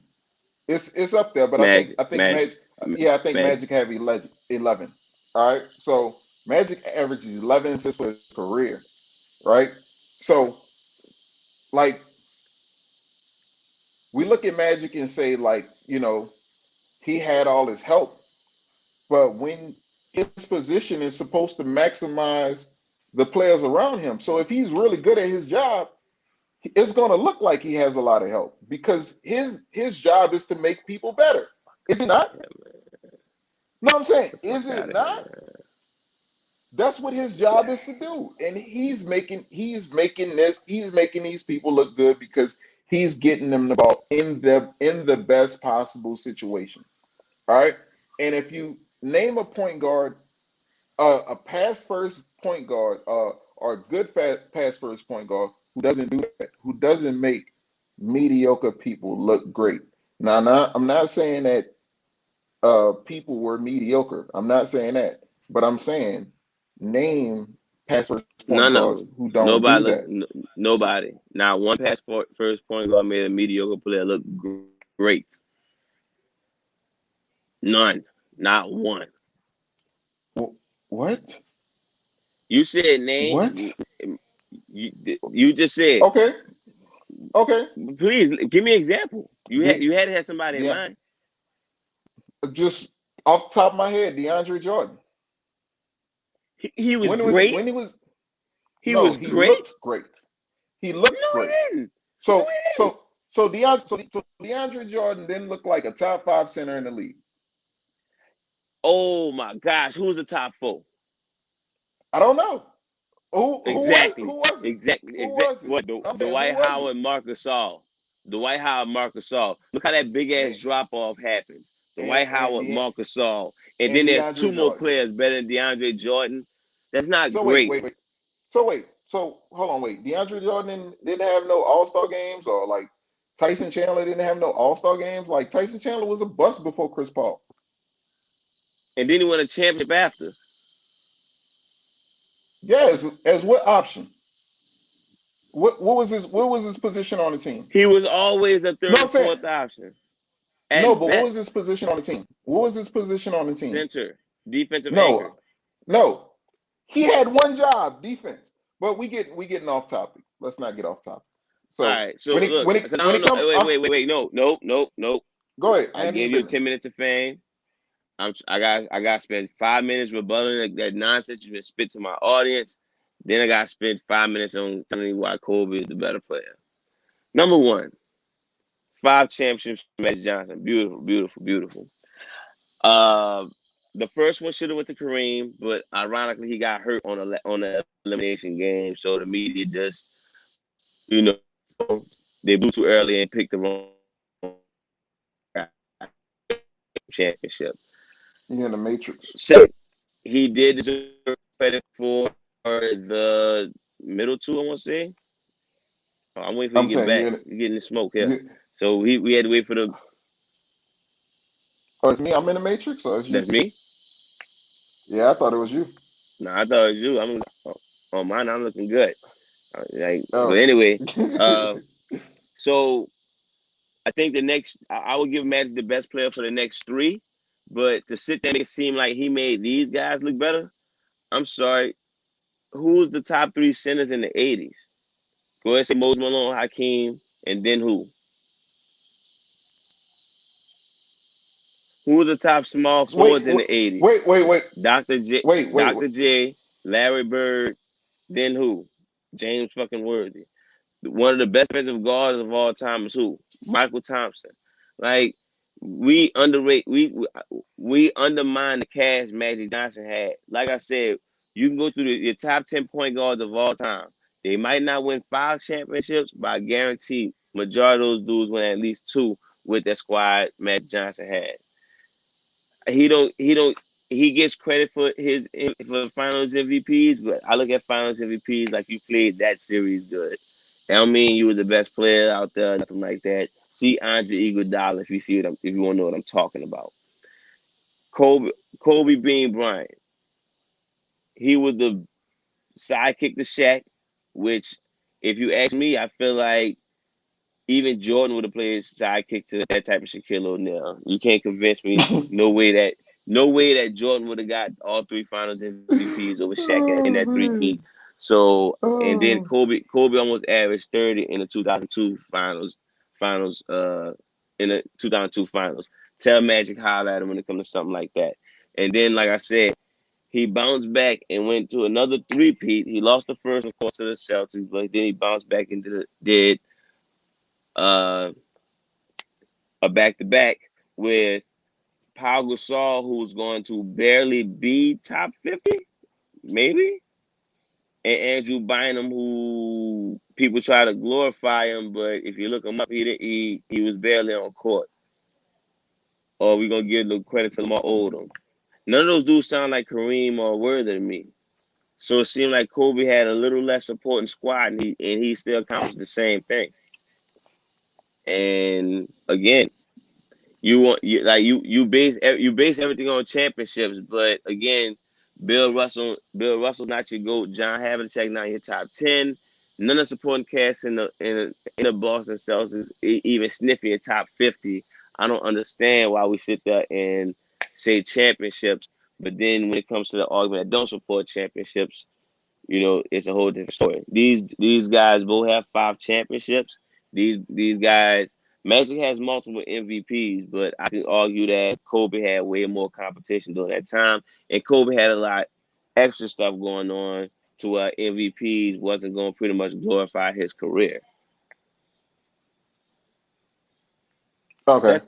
B: It's up there, but
A: Magic,
B: I think
A: Magic,
B: Magic. Yeah, I think
A: Magic.
B: Magic have 11. All right, so Magic averages 11 assists for his career. Right, so like we look at Magic and say like he had all his help, but when his position is supposed to maximize the players around him. So if he's really good at his job, it's going to look like he has a lot of help because his job is to make people better. Is it not?
A: Yeah, man,
B: No, I'm saying,
A: get the fuck
B: is it
A: out of here,
B: not?
A: man.
B: That's what his job is to do, and he's making these people look good because he's getting them the ball in the best possible situation. All right, and if you name a point guard, a pass first point guard, or a good pass first point guard who doesn't do that, who doesn't make mediocre people look great. Now, I'm not saying that people were mediocre. I'm not saying that, but I'm saying name pass first point
A: None of
B: guards
A: them.
B: who don't
A: Nobody
B: do
A: look.
B: that.
A: Nobody. Not one first point guard made a mediocre player look great. None. Not one.
B: What?
A: You said name.
B: What?
A: You just said.
B: Okay, okay.
A: Please give me an example.
B: The,
A: You had to have somebody in
B: the
A: mind.
B: just off the top of my head, DeAndre Jordan.
A: He was
B: When
A: great.
B: he was
A: He
B: no,
A: was
B: he
A: great.
B: looked great. He
A: No,
B: looked
A: he
B: great.
A: didn't. No,
B: So
A: he didn't.
B: so so DeAndre Jordan didn't look like a top 5 center in the league.
A: Oh my gosh, who's the top four?
B: I don't know.
A: Exactly.
B: Who was it?
A: Exactly.
B: Who
A: Exact.
B: was it?
A: What?
B: I'm saying who
A: Dwight
B: was it?
A: Howard, Marcus All. Dwight Howard, Marcus All. Look how that big ass
B: And
A: drop off happened. Dwight
B: and
A: Howard, Marcus All, and
B: and
A: then there's two
B: DeAndre
A: more
B: Jordan.
A: players better than DeAndre Jordan. That's not
B: So
A: great.
B: wait. So hold on, wait. DeAndre Jordan didn't have no All-Star games, or like Tyson Chandler didn't have no All-Star games. Like Tyson Chandler was a bust before Chris Paul.
A: And then he won a championship after.
B: Yes, as what option? What was his position on the team?
A: He was always a
B: No,
A: third,
B: I'm saying
A: fourth option
B: no,
A: at
B: but what was
A: best.
B: his position on the team? What was his position on the team?
A: Center, defensive anchor.
B: No, no. He had one job, defense. But we getting off topic. Let's not get off topic.
A: All
B: So
A: right. So look, because I
B: when
A: don't
B: it
A: know.
B: come
A: Wait. No. Nope. Nope. Nope.
B: Go ahead,
A: I
B: handle your
A: gave you
B: business.
A: 10 minutes of fame. I got to spend 5 minutes rebutting that nonsense you just spit to my audience. Then I got to spend 5 minutes on telling you why Kobe is the better player. Number one, 5 championships for Magic Johnson. Beautiful, beautiful, beautiful. Uh, the first one should have went to Kareem, but ironically he got hurt on the elimination game, so the media just they blew too early and picked the wrong championship.
B: You're in the matrix.
A: Second, he did deserve credit for the middle two. I want to say. Oh, I'm waiting for you
B: I'm
A: to get
B: saying
A: back. You're getting the smoke here.
B: you.
A: So we had to wait for the.
B: Oh, it's me. I'm in the matrix, or it's you?
A: That's me.
B: Yeah, I thought it was you.
A: No, I thought it was you. I'm on mine. I'm looking good. Like, but
B: Oh.
A: anyway, uh, so I think I would give Magic the best player for the next three, but to sit there and make it seem like he made these guys look better, I'm sorry. Who's the top three centers in the '80s? Go ahead, say Moses Malone, Hakeem, and then who? Who was the top small
B: wait,
A: forwards in the '80s?
B: wait, wait, wait,
A: Dr. J,
B: wait.
A: Dr. J, Larry Bird, then who? James fucking Worthy. One of the best defensive guards of all time is who? Michael Thompson. Like we underrate, we undermine the cast Magic Johnson had. Like I said, you can go through your top 10 point guards of all time. They might not win 5 championships, but I guarantee majority of those dudes win at least two with that squad Magic Johnson had. He gets credit for his for finals MVPs, but I look at finals MVPs like you played that series good. I don't mean you were the best player out there, nothing like that. See Andre Iguodala if you want to know what I'm talking about. Kobe Kobe Bean Bryant. He was the sidekick to Shaq, which if you ask me, I feel like even Jordan would have played sidekick to that type of Shaquille O'Neal. You can't convince me. No way that Jordan would have got all three Finals MVPs over Shaq in
B: Oh
A: that three-peat.
B: man.
A: So and then
B: Oh.
A: Kobe almost averaged 30 in the 2002 finals in the 2002 finals. Tell Magic holler at him when it comes to something like that. And then like I said, he bounced back and went to another three-peat. He lost the first, of course, to the Celtics, but then he bounced back and did uh, a back to back with Pau Gasol, who's going to barely be top 50, maybe, and Andrew Bynum, who people try to glorify him, but if you look him up, he was barely on court. Or we gonna give the credit to Lamar Odom. None of those dudes sound like Kareem or Worthy to me. So it seemed like Kobe had a little less supporting squad, and he still accomplished the same thing. And again, you base everything on championships, but again, Bill Russell's not your goat. John Havlicek not your top 10. None of the supporting cast in the Boston Celtics even sniffing a top 50. I don't understand why we sit there and say championships, but then when it comes to the argument that don't support championships, it's a whole different story. These guys both have 5 championships. These guys, Magic has multiple MVPs, but I can argue that Kobe had way more competition during that time, and Kobe had a lot extra stuff going on to where MVPs wasn't going to pretty much glorify his career.
B: Okay.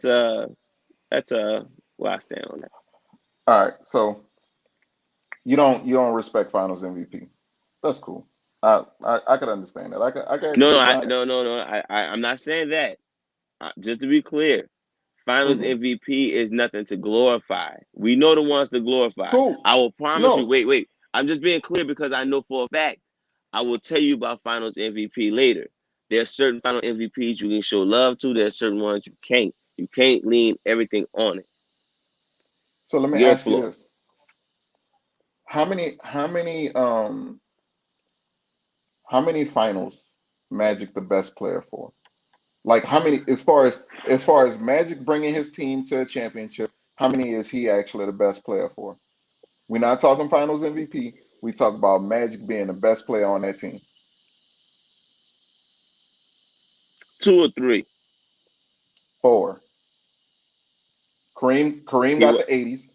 A: That's where I stand on that.
B: All right. So you don't respect Finals MVP. That's cool. I could understand that. I could
A: No, no,
B: get behind it.
A: I'm not saying that. Just to be clear, Finals
B: Hmm.
A: MVP is nothing to glorify. We know the ones to glorify.
B: Cool.
A: I will promise you.
B: No.
A: Wait. I'm just being clear because I know for a fact. I will tell you about Finals MVP later. There are certain Final MVPs you can show love to. There are certain ones you can't. You can't lean everything on it.
B: So let me
A: Your
B: ask you
A: floor.
B: this: how many finals Magic the best player for? Like how many as far as Magic bringing his team to a championship, how many is he actually the best player for? We're not talking Finals MVP. We talk about Magic being the best player on that team.
A: 2 or 3.
B: 4. Kareem
A: He
B: got
A: wa-
B: the 80s.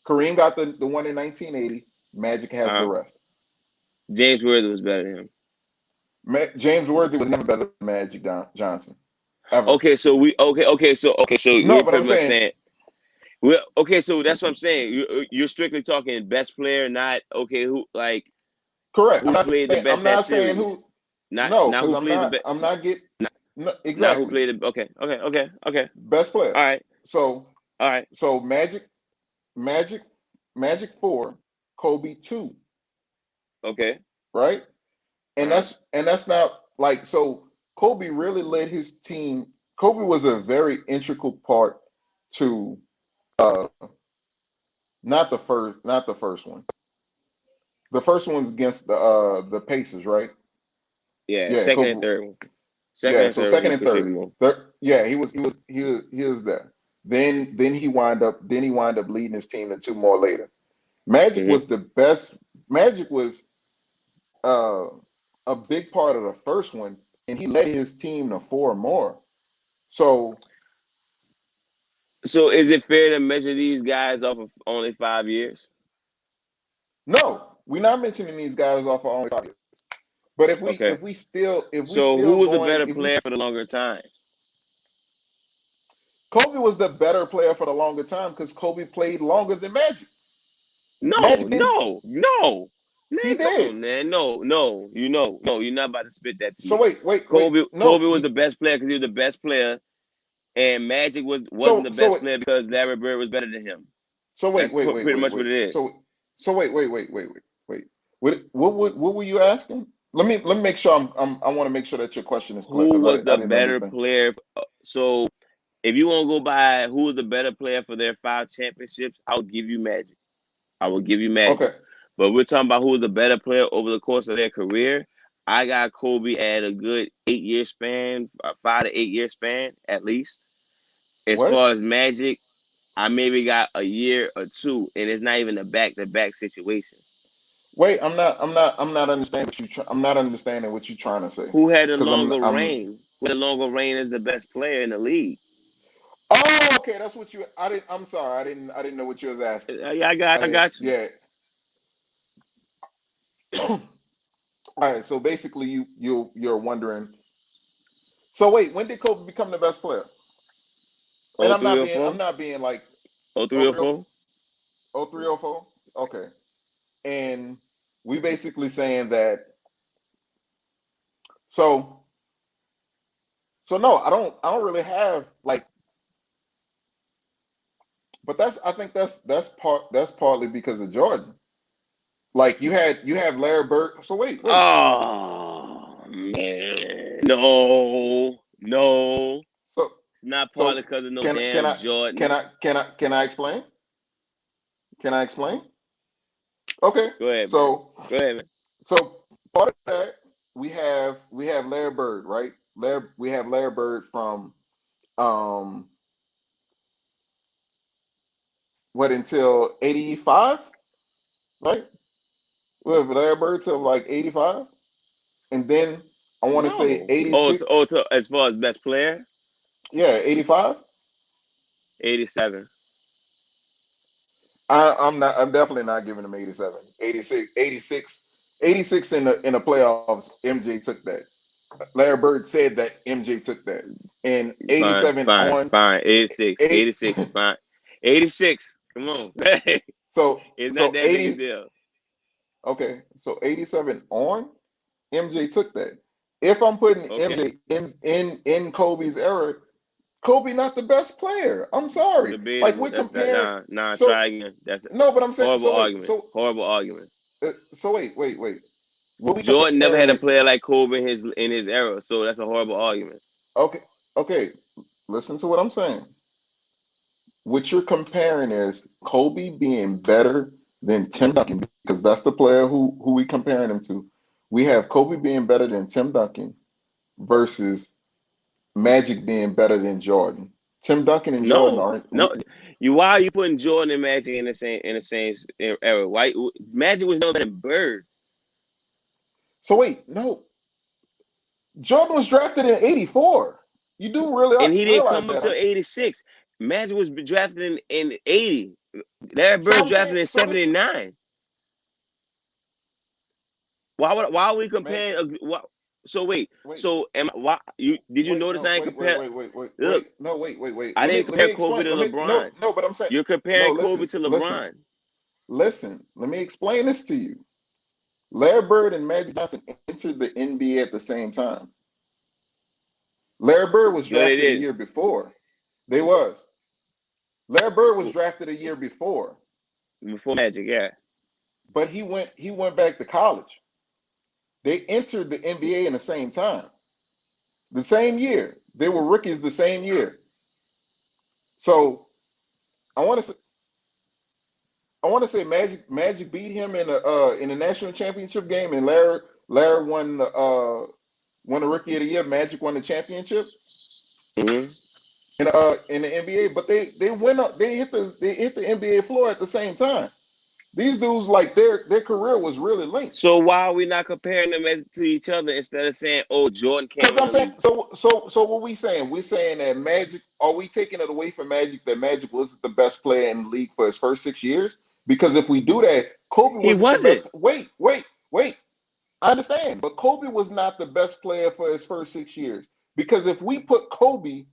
B: Kareem got the one in 1980. Magic has the
A: uh
B: rest.
A: James Worthy was better than him.
B: James Worthy was never better than Magic Johnson ever.
A: Okay, so
B: No,
A: you're
B: but I'm
A: pretty much
B: saying
A: saying, well, okay, so that's what I'm saying. You're strictly talking best player, not okay, who like
B: correct.
A: who played the
B: I'm
A: best that
B: not saying
A: series,
B: who.
A: not
B: No,
A: not
B: because
A: who played the best,
B: I'm not get
A: not,
B: no,
A: not who
B: exactly
A: played the. Okay.
B: best player.
A: All right,
B: So
A: all right,
B: Magic Magic 4, Kobe 2,
A: okay.
B: right? And
A: Uh-huh.
B: that's not like so. Kobe really led his team. Kobe was a very integral part to uh not the first one. The first one against the Pacers, right?
A: Yeah,
B: Yeah,
A: second and
B: Kobe.
A: third one. Second
B: Yeah,
A: and
B: so
A: third one,
B: second
A: he
B: and
A: could take
B: third.
A: him over.
B: Yeah, he was there. Then he wind up leading his team to two more later. Magic
A: Hmm.
B: was the best. Magic was uh, a big part of the first one, and he led his team to four more. So
A: So is it fair to measure these guys off of only 5 years?
B: no, we're not mentioning these guys off of only 5 years. But
A: Okay.
B: if we
A: So who
B: still
A: was the
B: going
A: better
B: if we
A: player for the longer time?
B: Kobe was the better player for the longer time because Kobe played longer than Magic.
A: No,
B: Magic didn't.
A: no, no.
B: He
A: Man, come
B: did.
A: on, man. No. No, you're not about to spit that to
B: So
A: me.
B: wait.
A: Kobe
B: No.
A: was the best player because he was the best player, and Magic wasn't
B: So
A: the
B: so
A: best player because Larry Bird was better than him.
B: so
A: That's pretty much what
B: wait.
A: it is.
B: So wait. What were you asking? Let me make sure I want to make sure that your question is clear
A: Who
B: because
A: was
B: I
A: the
B: didn't
A: better
B: understand.
A: player? So if you want to go by who was the better player for their 5 championships, I'll give you Magic. I will give you Magic.
B: Okay.
A: But we're talking about who was the better player over the course of their career. I got Kobe at a good 8 year span, 5 to 8 year span at least. As
B: What?
A: far as Magic, I maybe got a year or two, and it's not even a back to back situation.
B: Wait, I'm not understanding I'm not understanding what you're trying to say
A: Who had a
B: because
A: longer
B: I'm.
A: reign? Who had a longer reign as the best player in the league?
B: Oh, okay. That's what you. I didn't. I'm sorry. I didn't know what you was asking.
A: Yeah,
B: I
A: I
B: didn't.
A: got you.
B: Yeah. All right. So basically, you're wondering. So wait, when did Kobe become the best player? And
A: Oh three or
B: I'm
A: four?
B: not being like
A: Oh
B: oh
A: three or
B: 03,
A: four?
B: 03, 04. Okay. And we basically saying that. So no, I don't really have like. But I think that's partly because of Jordan. Like you have Larry Bird. So wait.
A: Oh man, no.
B: So
A: It's not partly
B: so
A: because of no
B: can
A: damn Jordan.
B: can I explain? Can I explain? Okay.
A: Go ahead, man.
B: So
A: Go ahead, man.
B: so part of that we have Larry Bird, right? We have Larry Bird from um what until 85, right? We have Larry Bird till like 85. And then I want to say
A: No.
B: 86.
A: As far as best player,
B: Yeah, 85.
A: 87.
B: I'm definitely not giving him 87. 86 in the playoffs, MJ took that. Larry Bird said that MJ took that. And 87 on
A: Fine. 86.
B: eight
A: 86. Fine. 86. Come on. It's not
B: so
A: that big a
B: 80
A: deal.
B: okay, so 87 on MJ took that. If I'm putting
A: Okay.
B: MJ in Kobe's era, Kobe not the best player. I'm sorry. Like
A: Debatable.
B: we're
A: That's that.
B: comparing
A: Nah.
B: so
A: Try again. That's a
B: no, but I'm saying
A: horrible argument. Horrible argument.
B: wait. What we
A: Jordan never
B: comparing
A: had a
B: it?
A: player like Kobe in his era, so that's a horrible argument.
B: Okay, okay. Listen to what I'm saying. What you're comparing is Kobe being better than Tim Duncan because that's the player who we comparing him to. We have Kobe being better than Tim Duncan versus Magic being better than Jordan. Tim Duncan and Jordan
A: No,
B: aren't.
A: no. Why are you putting Jordan and Magic in the same era? Why Magic was no better than Bird,
B: So wait, no. Jordan was drafted in '84. You do really
A: and he didn't
B: realize
A: come
B: that,
A: until
B: huh?
A: '86. Magic was drafted in 80. Larry
B: So
A: Bird
B: I'm saying,
A: drafted in
B: so this,
A: 79. Why are we
B: man,
A: comparing? What? So wait.
B: wait,
A: So am why you did you
B: wait,
A: notice
B: no,
A: I ain't
B: wait, wait,
A: compare?
B: wait, wait, wait,
A: Look,
B: wait, no, wait.
A: I didn't
B: Let me
A: compare Kobe
B: explain.
A: to
B: No,
A: LeBron.
B: no, but I'm saying,
A: You're
B: no,
A: comparing Kobe to LeBron.
B: listen. Let me explain this to you. Larry Bird and Magic Johnson entered the NBA at the same time. Larry Bird was
A: No, they
B: drafted a
A: didn't.
B: year before. They was. Larry Bird was drafted a year before,
A: Before Magic, yeah.
B: but he went back to college. They entered the NBA in the same time, the same year. They were rookies the same year. So I want to say, Magic beat him in a national championship game, and Larry won the rookie of the year. Magic won the championship
A: Hmm.
B: in the NBA, but they went up. They hit the NBA floor at the same time. These dudes, like, their career was really linked.
A: So why are we not comparing them to each other instead of saying, "Oh, Jordan came
B: Because
A: in
B: I'm
A: the
B: saying,
A: league"?
B: so what we saying? We're saying that Magic. Are we taking it away from Magic that Magic wasn't the best player in the league for his first 6 years? Because if we do that, Kobe
A: He
B: wasn't the
A: wasn't.
B: best. Wait. I understand, but Kobe was not the best player for his first 6 years. Because if we put Kobe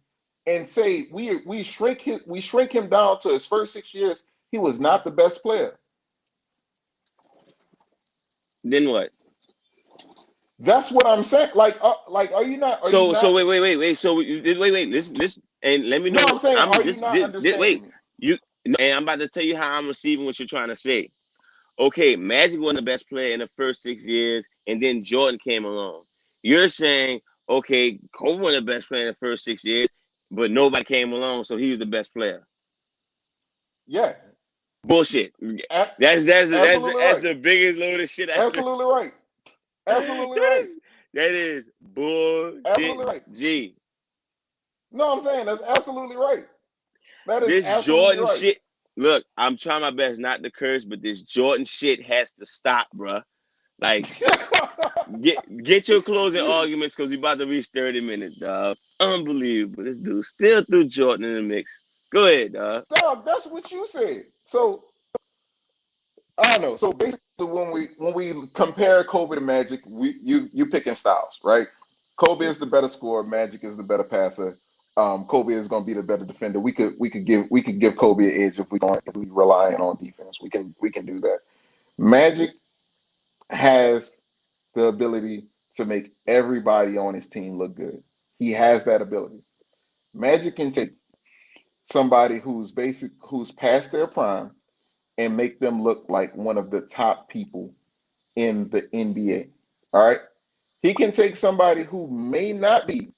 B: and say we shrink him down to his first 6 years, he was not the best player.
A: Then what?
B: That's what I'm saying. Like, are you not? Are you
A: So
B: not?
A: wait. So wait. Listen, and let me
B: No,
A: know.
B: I'm saying,
A: I'm
B: are you
A: just
B: not
A: wait.
B: understanding me?
A: You and I'm about to tell you how I'm receiving what you're trying to say. Okay, Magic wasn't the best player in the first 6 years, and then Jordan came along. You're saying, okay, Kobe was the best player in the first 6 years, but nobody came along, so he was the best player.
B: Yeah,
A: Bullshit.
B: a- absolutely
A: That's
B: right.
A: the biggest load of shit I said.
B: Absolutely right. Absolutely
A: That
B: right.
A: is that is bullshit.
B: Absolutely right.
A: G.
B: No, I'm saying that's absolutely right. That is
A: This
B: absolutely
A: Jordan
B: right.
A: shit. Look, I'm trying my best not to curse, but this Jordan shit has to stop, bruh. Like, get your closing arguments because we about to reach 30 minutes, dog. Unbelievable. This dude still threw Jordan in the mix. Go ahead, dog.
B: Dog, that's what you said. So I don't know. So basically, when we compare Kobe to Magic, you picking styles, right? Kobe is the better scorer. Magic is the better passer. Kobe is going to be the better defender. We could give Kobe an edge if we relying on defense. We can do that. Magic has the ability to make everybody on his team look good. He has that ability. Magic can take somebody who's past their prime and make them look like one of the top people in the NBA. All right. He can take somebody who may not be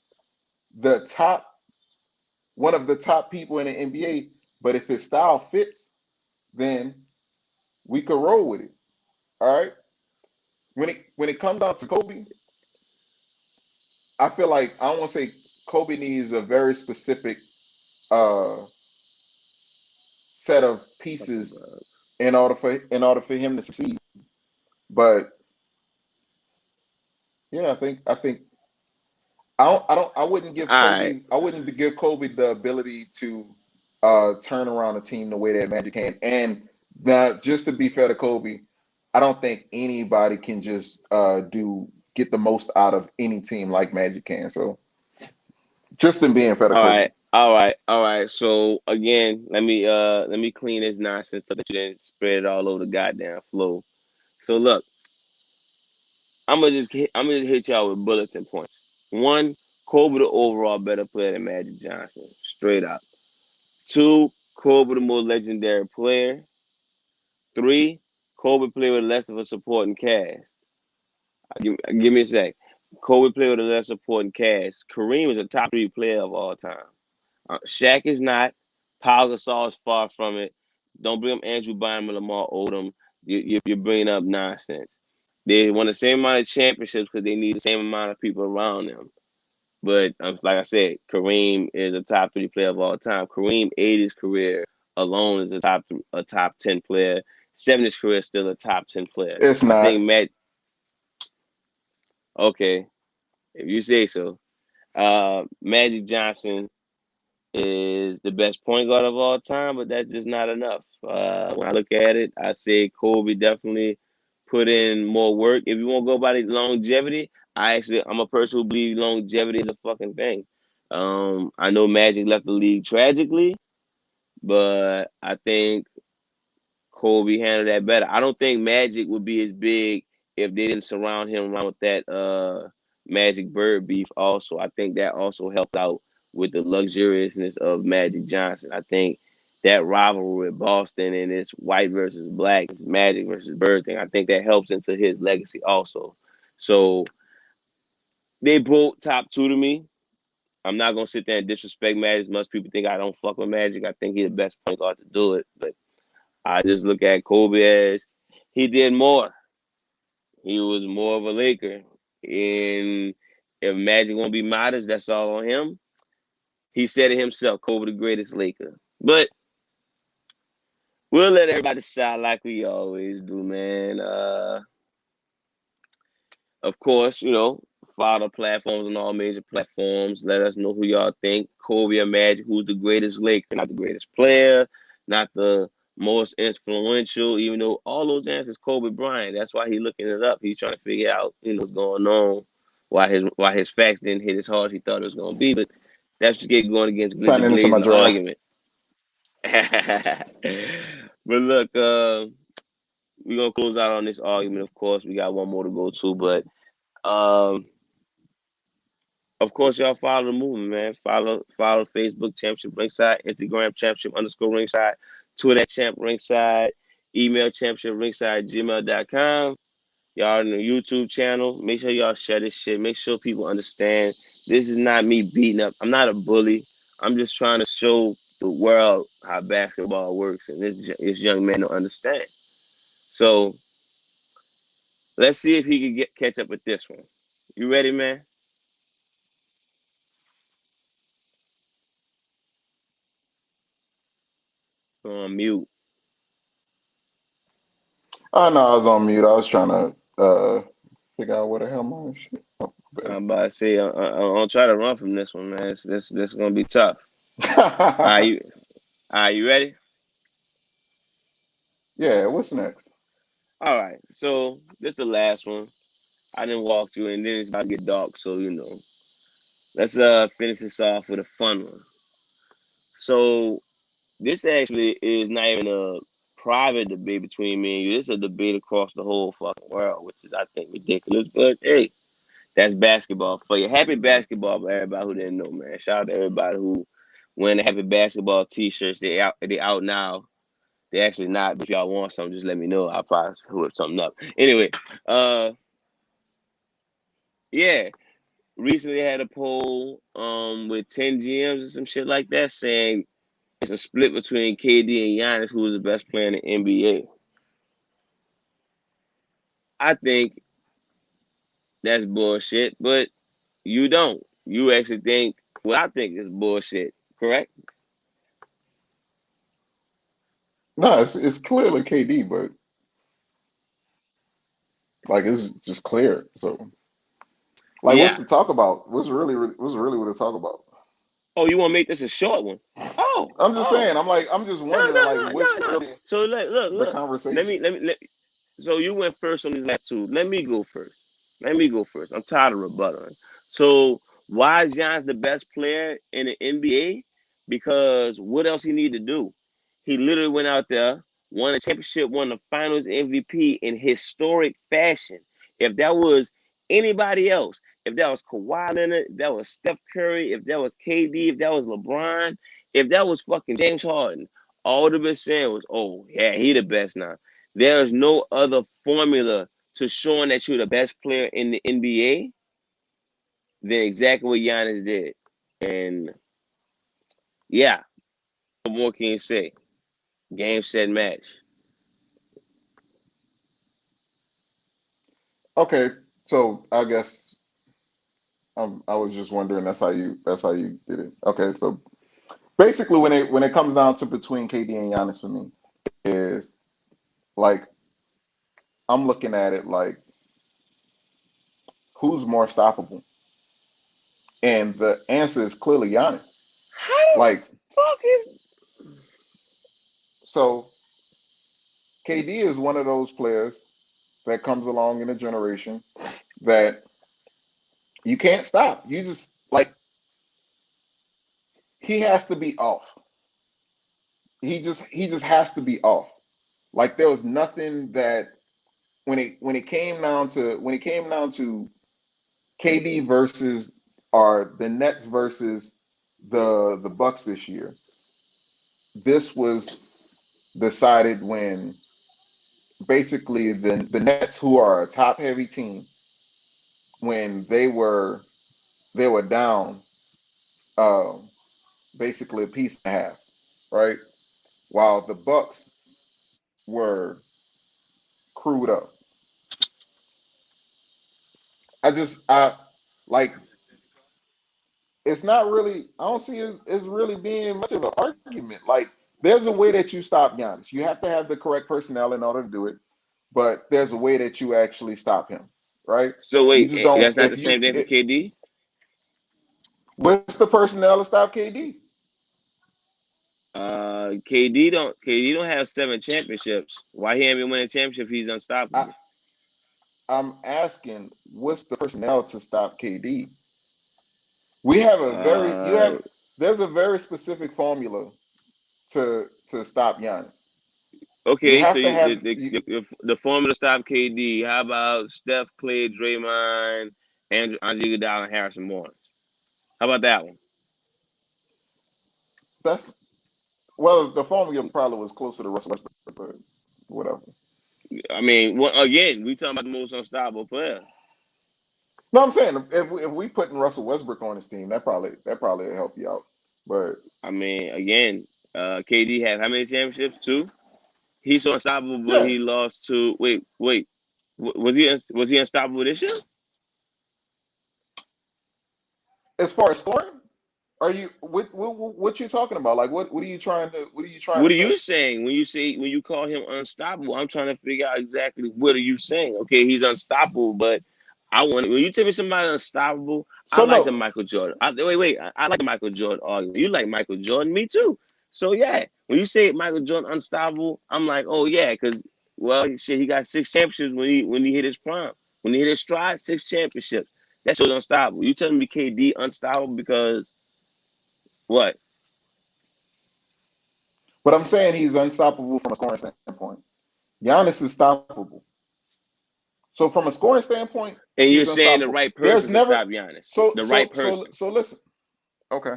B: the top one of the top people in the NBA, but if his style fits, then we could roll with it. All right. When it comes down to Kobe, I feel like I don't want to say Kobe needs a very specific uh set of pieces in order for him to succeed. But yeah, I think
A: All right.
B: I wouldn't give Kobe the ability to turn around a team the way that Magic can. And now, just to be fair to Kobe, I don't think anybody can just do get the most out of any team like Magic can. So just in being fair to
A: All
B: Kobe.
A: right. All right. So again, let me clean this nonsense up that you didn't spread it all over the goddamn floor. So look, I'm gonna just hit y'all with bulletin points. One, Kobe the overall better player than Magic Johnson, straight up. Two, Kobe the more legendary player. Three, Kobe played with less of a supporting cast. Give me a sec. Kobe played with a less supporting cast. Kareem is a top three player of all time. Shaq is not. Pau Gasol is far from it. Don't bring up Andrew Bynum or Lamar Odom. You're bringing up nonsense. They won the same amount of championships because they need the same amount of people around them. But like I said, Kareem is a top three player of all time. Kareem, 80's career alone is a top 10 player. 70's career is still a top 10 player.
B: It's
A: I
B: not.
A: think Matt. Okay, if you say so. Magic Johnson is the best point guard of all time, but that's just not enough. When I look at it, I say Kobe definitely put in more work. If you want to go by the longevity, I'm a person who believes longevity is a fucking thing. I know Magic left the league tragically, but I think Kobe handled that better. I don't think Magic would be as big if they didn't surround him around with that Magic Bird beef. Also, I think that also helped out with the luxuriousness of Magic Johnson. I think that rivalry with Boston and this white versus black, Magic versus Bird thing, I think that helps into his legacy also. So they both top two to me. I'm not gonna sit there and disrespect Magic. Most people think I don't fuck with Magic. I think he's the best point guard to do it, but I just look at Kobe as he did more. He was more of a Laker. And if Magic won't be modest, that's all on him. He said it himself, Kobe the greatest Laker. But we'll let everybody decide like we always do, man. Of course, follow the platforms on all major platforms. Let us know who y'all think. Kobe or Magic, who's the greatest Laker, not the greatest player, not the most influential, even though all those answers Kobe Bryant. That's why he's looking it up. He's trying to figure out, what's going on, why his facts didn't hit as hard as he thought it was gonna be. But that's just get going against Glizzy
B: Signing into
A: Blaze
B: my
A: in the
B: draft.
A: argument. But look, we're gonna close out on this argument, of course. We got one more to go to, but um of course, y'all follow the movement, man. Follow Facebook Championship Ringside, Instagram Championship _ Ringside, Twitter Champ Ringside, email Championship Ringside gmail.com. Y'all on the YouTube channel. Make sure y'all share this shit. Make sure people understand this is not me beating up. I'm not a bully. I'm just trying to show the world how basketball works, and this young man don't understand. So let's see if he can catch up with this one. You ready, man? On mute.
B: Oh no, I was on mute. I was trying to figure out where the hell my shit. Oh,
A: I'm about to say, I'll try to run from this one, man. This is gonna be tough. Are
B: bad.
A: you are you ready?
B: Yeah, what's next?
A: All right. So this is the last one. I didn't walk through, and then it's about to get dark. So let's finish this off with a fun one. So this actually is not even a private debate between me and you. This is a debate across the whole fucking world, which is I think ridiculous. But hey, that's basketball for you. Happy basketball for everybody who didn't know, man. Shout out to everybody who wearing the happy basketball t-shirts. They out now. They actually not, but if y'all want some, just let me know. I'll probably whip something up. Anyway, uh yeah. Recently had a poll with 10 GMs or some shit like that saying it's a split between KD and Giannis, who is the best player in the NBA. I think that's bullshit, but you don't. You actually think what I think is bullshit, correct?
B: No, it's clearly KD, but like it's just clear. So like, what's
A: Yeah.
B: to talk about? What's really what to talk about?
A: Oh, you want to make this a short one? Oh,
B: I'm just
A: oh.
B: saying. I'm just
A: No,
B: wondering
A: no,
B: like
A: no,
B: what's
A: no, no.
B: really
A: So look,
B: the
A: look. Let
B: conversation.
A: me, let me, let. So you went first on these last two. Let me go first. Let me go first. I'm tired of rebuttaling. So why is Giannis the best player in the NBA? Because what else he need to do? He literally went out there, won a championship, won the Finals MVP in historic fashion. If that was anybody else, if that was Kawhi Leonard, if that was Steph Curry, if that was KD, if that was LeBron, if that was fucking James Harden, all the been saying was, "Oh yeah, he the best now." There's no other formula to showing that you're the best player in the NBA than exactly what Giannis did. And yeah, what more can you say? Game, set, match.
B: Okay, so I guess I was just wondering that's how you did it. Okay, so basically when it comes down to between KD and Giannis for me is like I'm looking at it like who's more stoppable, and the answer is clearly Giannis.
A: How the
B: Like,
A: fuck is
B: so KD is one of those players that comes along in a generation that you can't stop. You just like he has to be off. He just has to be off. Like there was nothing that when it came down to KD versus or the Nets versus the Bucks this year, this was decided when basically the Nets, who are a top heavy team, when they were down um, basically a piece and a half, right? While the Bucks were crewed up. I like it's not really I don't see it as really being much of an argument. Like there's a way that you stop Giannis. You have to have the correct personnel in order to do it, but there's a way that you actually stop him, right?
A: so?
B: You
A: Wait,
B: just don't
A: that's not the
B: if
A: same
B: you
A: thing for
B: it,
A: KD.
B: what's the personnel to stop KD?
A: KD don't have 7 championships. Why he ain't been winning championship? He's
B: I,
A: unstoppable.
B: I'm asking what's the personnel to stop KD? We have a very you
A: Uh,
B: have there's a very specific formula to stop Giannis. You
A: okay, so
B: have to
A: you,
B: have you,
A: the formula to stop KD. How about Steph, Clay, Draymond, Andre Iguodala, and Harrison Barnes? How about that one?
B: that's well the formula probably was closer to Russell Westbrook, but whatever.
A: I mean, well, again, we talking about the most unstoppable player.
B: No, I'm saying if we putting Russell Westbrook on his team, that probably will help you out. But
A: I mean, again, KD had how many championships? Two. He's so unstoppable, but
B: yeah,
A: he lost to. Wait. Was he unstoppable this year?
B: as far as scoring, are you what you talking about? Like what are you trying to
A: What are
B: say?
A: you saying when you call him unstoppable? I'm trying to figure out exactly what are you saying. Okay, he's unstoppable, but I want when you tell me somebody unstoppable, I
B: So
A: like the
B: no,
A: Michael Jordan. Wait. I like the Michael Jordan argument. You like Michael Jordan, me too. So yeah, when you say Michael Jordan unstoppable, I'm like, oh yeah, because well, shit, he got 6 championships when he hit his prime, when he hit his stride, 6 championships. That show's unstoppable. You telling me KD unstoppable because what?
B: but I'm saying he's unstoppable from a scoring standpoint. Giannis is stoppable. So from a scoring standpoint,
A: And
B: he's
A: you're saying the
B: unstoppable.
A: right
B: There's
A: person can
B: never
A: stop Giannis.
B: so
A: The right
B: so so
A: person.
B: so listen. Okay.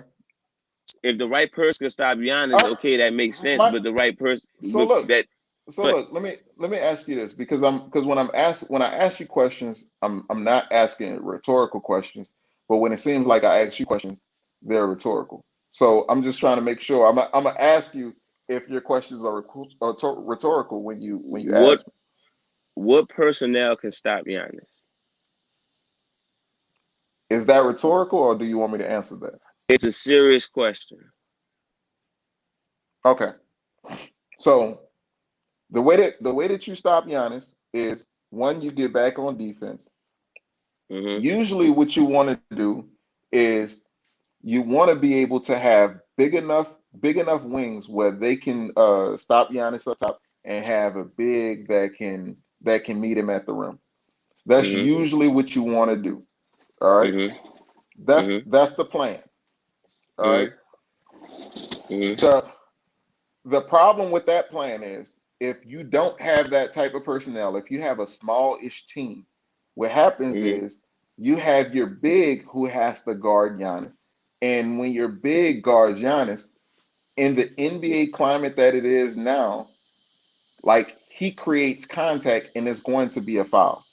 A: If the right person can stop Giannis,
B: Uh,
A: okay, that makes sense.
B: my
A: But the right person,
B: so look,
A: that,
B: so
A: but
B: look, let me ask you this because when I ask you questions, I'm not asking rhetorical questions, but when it seems like I ask you questions, they're rhetorical. So I'm just trying to make sure I'm gonna ask you if your questions are rhetorical when you
A: what
B: ask me.
A: what personnel can stop Giannis?
B: Is that rhetorical or do you want me to answer that?
A: It's a serious question.
B: Okay. So the way that you stop Giannis is one, you get back on defense.
A: Hmm.
B: Usually what you want to do is you want to be able to have big enough wings where they can stop Giannis up top and have a big that can meet him at the rim. That's
A: Hmm.
B: usually what you want to do. All right.
A: Hmm.
B: That's
A: Hmm.
B: that's the plan. All right.
A: Hmm. Hmm.
B: The the problem with that plan is if you don't have that type of personnel, if you have a small-ish team, what happens
A: Hmm.
B: is you have your big who has to guard Giannis. And when your big guards Giannis, in the NBA climate that it is now, like he creates contact and it's going to be a foul.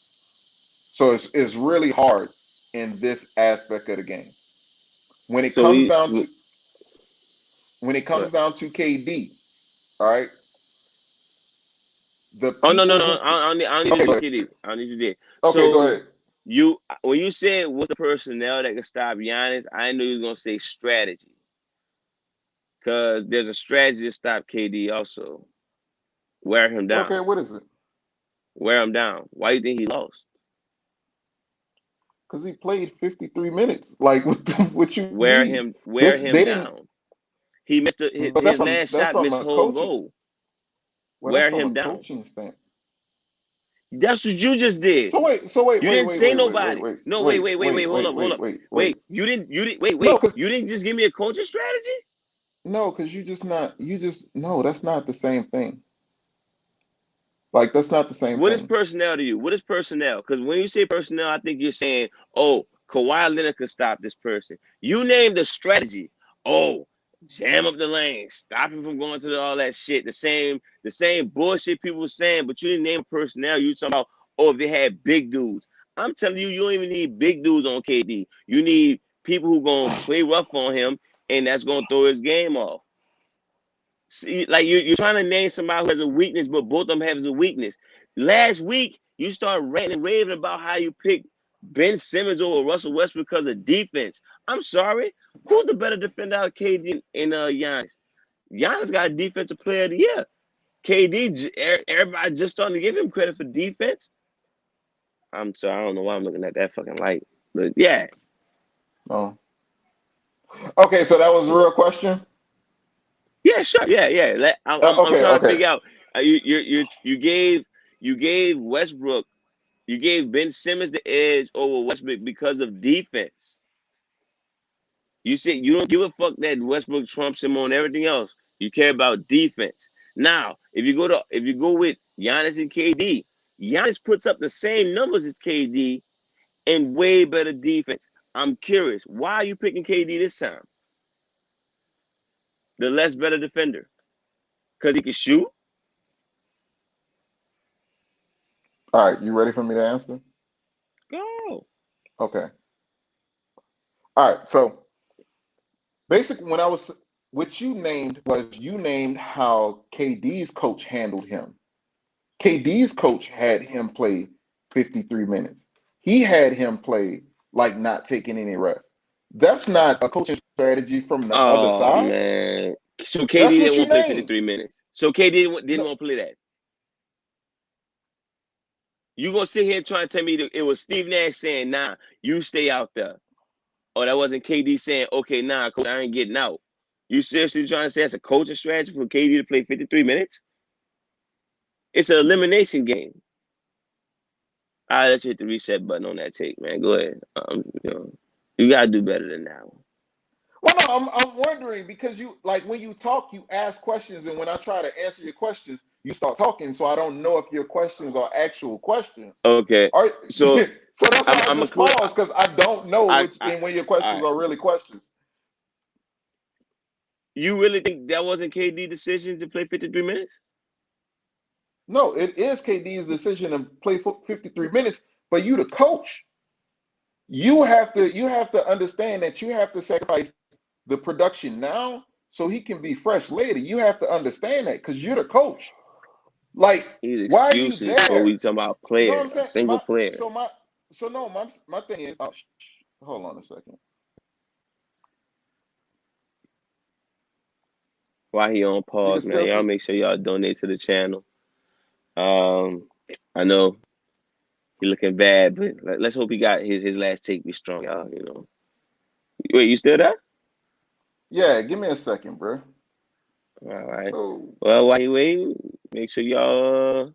B: So it's really hard in this aspect of the game. When it
A: So
B: comes
A: we,
B: down to when it comes
A: but
B: down to KD, all right, the
A: oh no, no,
B: people
A: no,
B: who
A: I don't need
B: okay,
A: you
B: go
A: to
B: ahead.
A: KD. I don't need you to.
B: Okay, go
A: So
B: ahead.
A: you when you said what's the personnel that can stop Giannis, I knew you were gonna say strategy because there's a strategy to stop KD also. Wear him
B: Okay,
A: down.
B: what is it?
A: Wear him down. Why do you think he lost?
B: Because he played 53 minutes. Like what you
A: Wear
B: mean?
A: him wear
B: This
A: him
B: they didn't
A: down. He missed
B: But
A: his last
B: that's
A: shot,
B: from
A: missed
B: a
A: the whole
B: coaching.
A: goal.
B: Well, that's
A: Wear
B: from a
A: him down.
B: coaching stand.
A: That's what you just did.
B: So wait,
A: You didn't say nobody. No, wait. Hold up, hold up. Wait, you didn't.
B: No,
A: Wait.
B: because
A: You didn't just give me a coaching strategy.
B: no, because no, that's not the same thing. Like that's not the same
A: What is
B: thing.
A: personnel to you? What is personnel? Because when you say personnel, I think you're saying, oh, Kawhi Leonard could stop this person. You named the strategy. Oh, jam up the lane, stop him from going to all that shit. The same bullshit people were saying, but you didn't name personnel. You talking about, oh, if they had big dudes. I'm telling you, you don't even need big dudes on KD. You need people who gonna play rough on him, and that's gonna throw his game off. See, like you're trying to name somebody who has a weakness, but both of them have a weakness. Last week, you start ranting and raving about how you picked Ben Simmons over Russell Westbrook because of defense. I'm sorry. Who's the better defender out of KD and Giannis? Giannis got a defensive player of the year. KD, everybody just starting to give him credit for defense. I'm sorry. I don't know why I'm looking at that fucking light. But yeah.
B: Oh. Okay, so that was a real question.
A: Yeah, sure. Yeah. I'm
B: Okay,
A: trying to
B: okay.
A: figure out. You gave Westbrook. You gave Ben Simmons the edge over Westbrook because of defense. You said you don't give a fuck that Westbrook trumps him on everything else. You care about defense. Now, if you go with Giannis and KD, Giannis puts up the same numbers as KD and way better defense. I'm curious, why are you picking KD this time? The less better defender. Because he can shoot?
B: All right, you ready for me to answer?
A: Go.
B: Okay. All right, so basically, when I was what you named was you named how KD's coach handled him. KD's coach had him play 53 minutes. He had him play like not taking any rest. That's not a coaching strategy from the other
A: Oh
B: side.
A: man. So KD
B: That's
A: didn't
B: what you
A: want to play
B: named.
A: 53 minutes. So KD didn't
B: No,
A: want to play that. You gonna sit here and try and tell me that it was Steve Nash saying, nah, you stay out there. Or that wasn't KD saying, okay, nah, coach, I ain't getting out. You seriously trying to say that's a coaching strategy for KD to play 53 minutes? It's an elimination game. I'll let you hit the reset button on that take, man. Go ahead. You gotta do better than that one.
B: well, no, I'm wondering because you like when you talk, you ask questions, and when I try to answer your questions, you start talking. So I don't know if your questions are actual questions.
A: Okay.
B: Or
A: So
B: so that's why I
A: I'm a
B: just
A: clear
B: pause because I don't know which
A: I
B: and when your
A: all
B: questions
A: right.
B: are really questions.
A: You really think that wasn't KD decision to play 53 minutes?
B: No, it is KD's decision to play for 53 minutes, but you the coach. You have to understand that you have to sacrifice the production now so he can be fresh later. You have to understand that because you're the coach. Like,
A: These
B: why are you
A: excuses for we
B: there?
A: talking about a
B: You know what
A: player,
B: I'm
A: a
B: saying?
A: single player.
B: My thing is, oh, hold on a second.
A: Why he on
B: You can
A: pause, man?
B: still
A: Y'all
B: see.
A: make sure y'all donate to the channel. I know he looking bad, but let's hope he got his last take be strong, y'all. Wait, you still there?
B: Yeah, give me a second, bro.
A: All right.
B: Oh,
A: Well, while you waiting, make sure y'all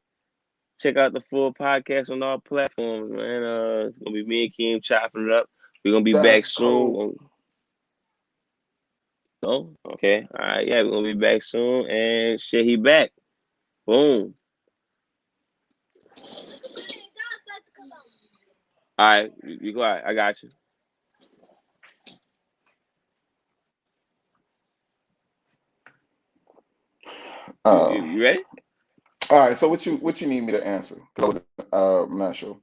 A: check out the full podcast on all platforms, man. It's gonna be me and Kim chopping it up. We're gonna be back
B: that's
A: soon.
B: cold.
A: Oh, okay. All right, yeah, we're gonna be back soon. And shit, he back. Boom. All right, you go. All right, I got you.
B: Um,
A: You ready?
B: all right. So what you need me to answer? 'Cause I'm not sure.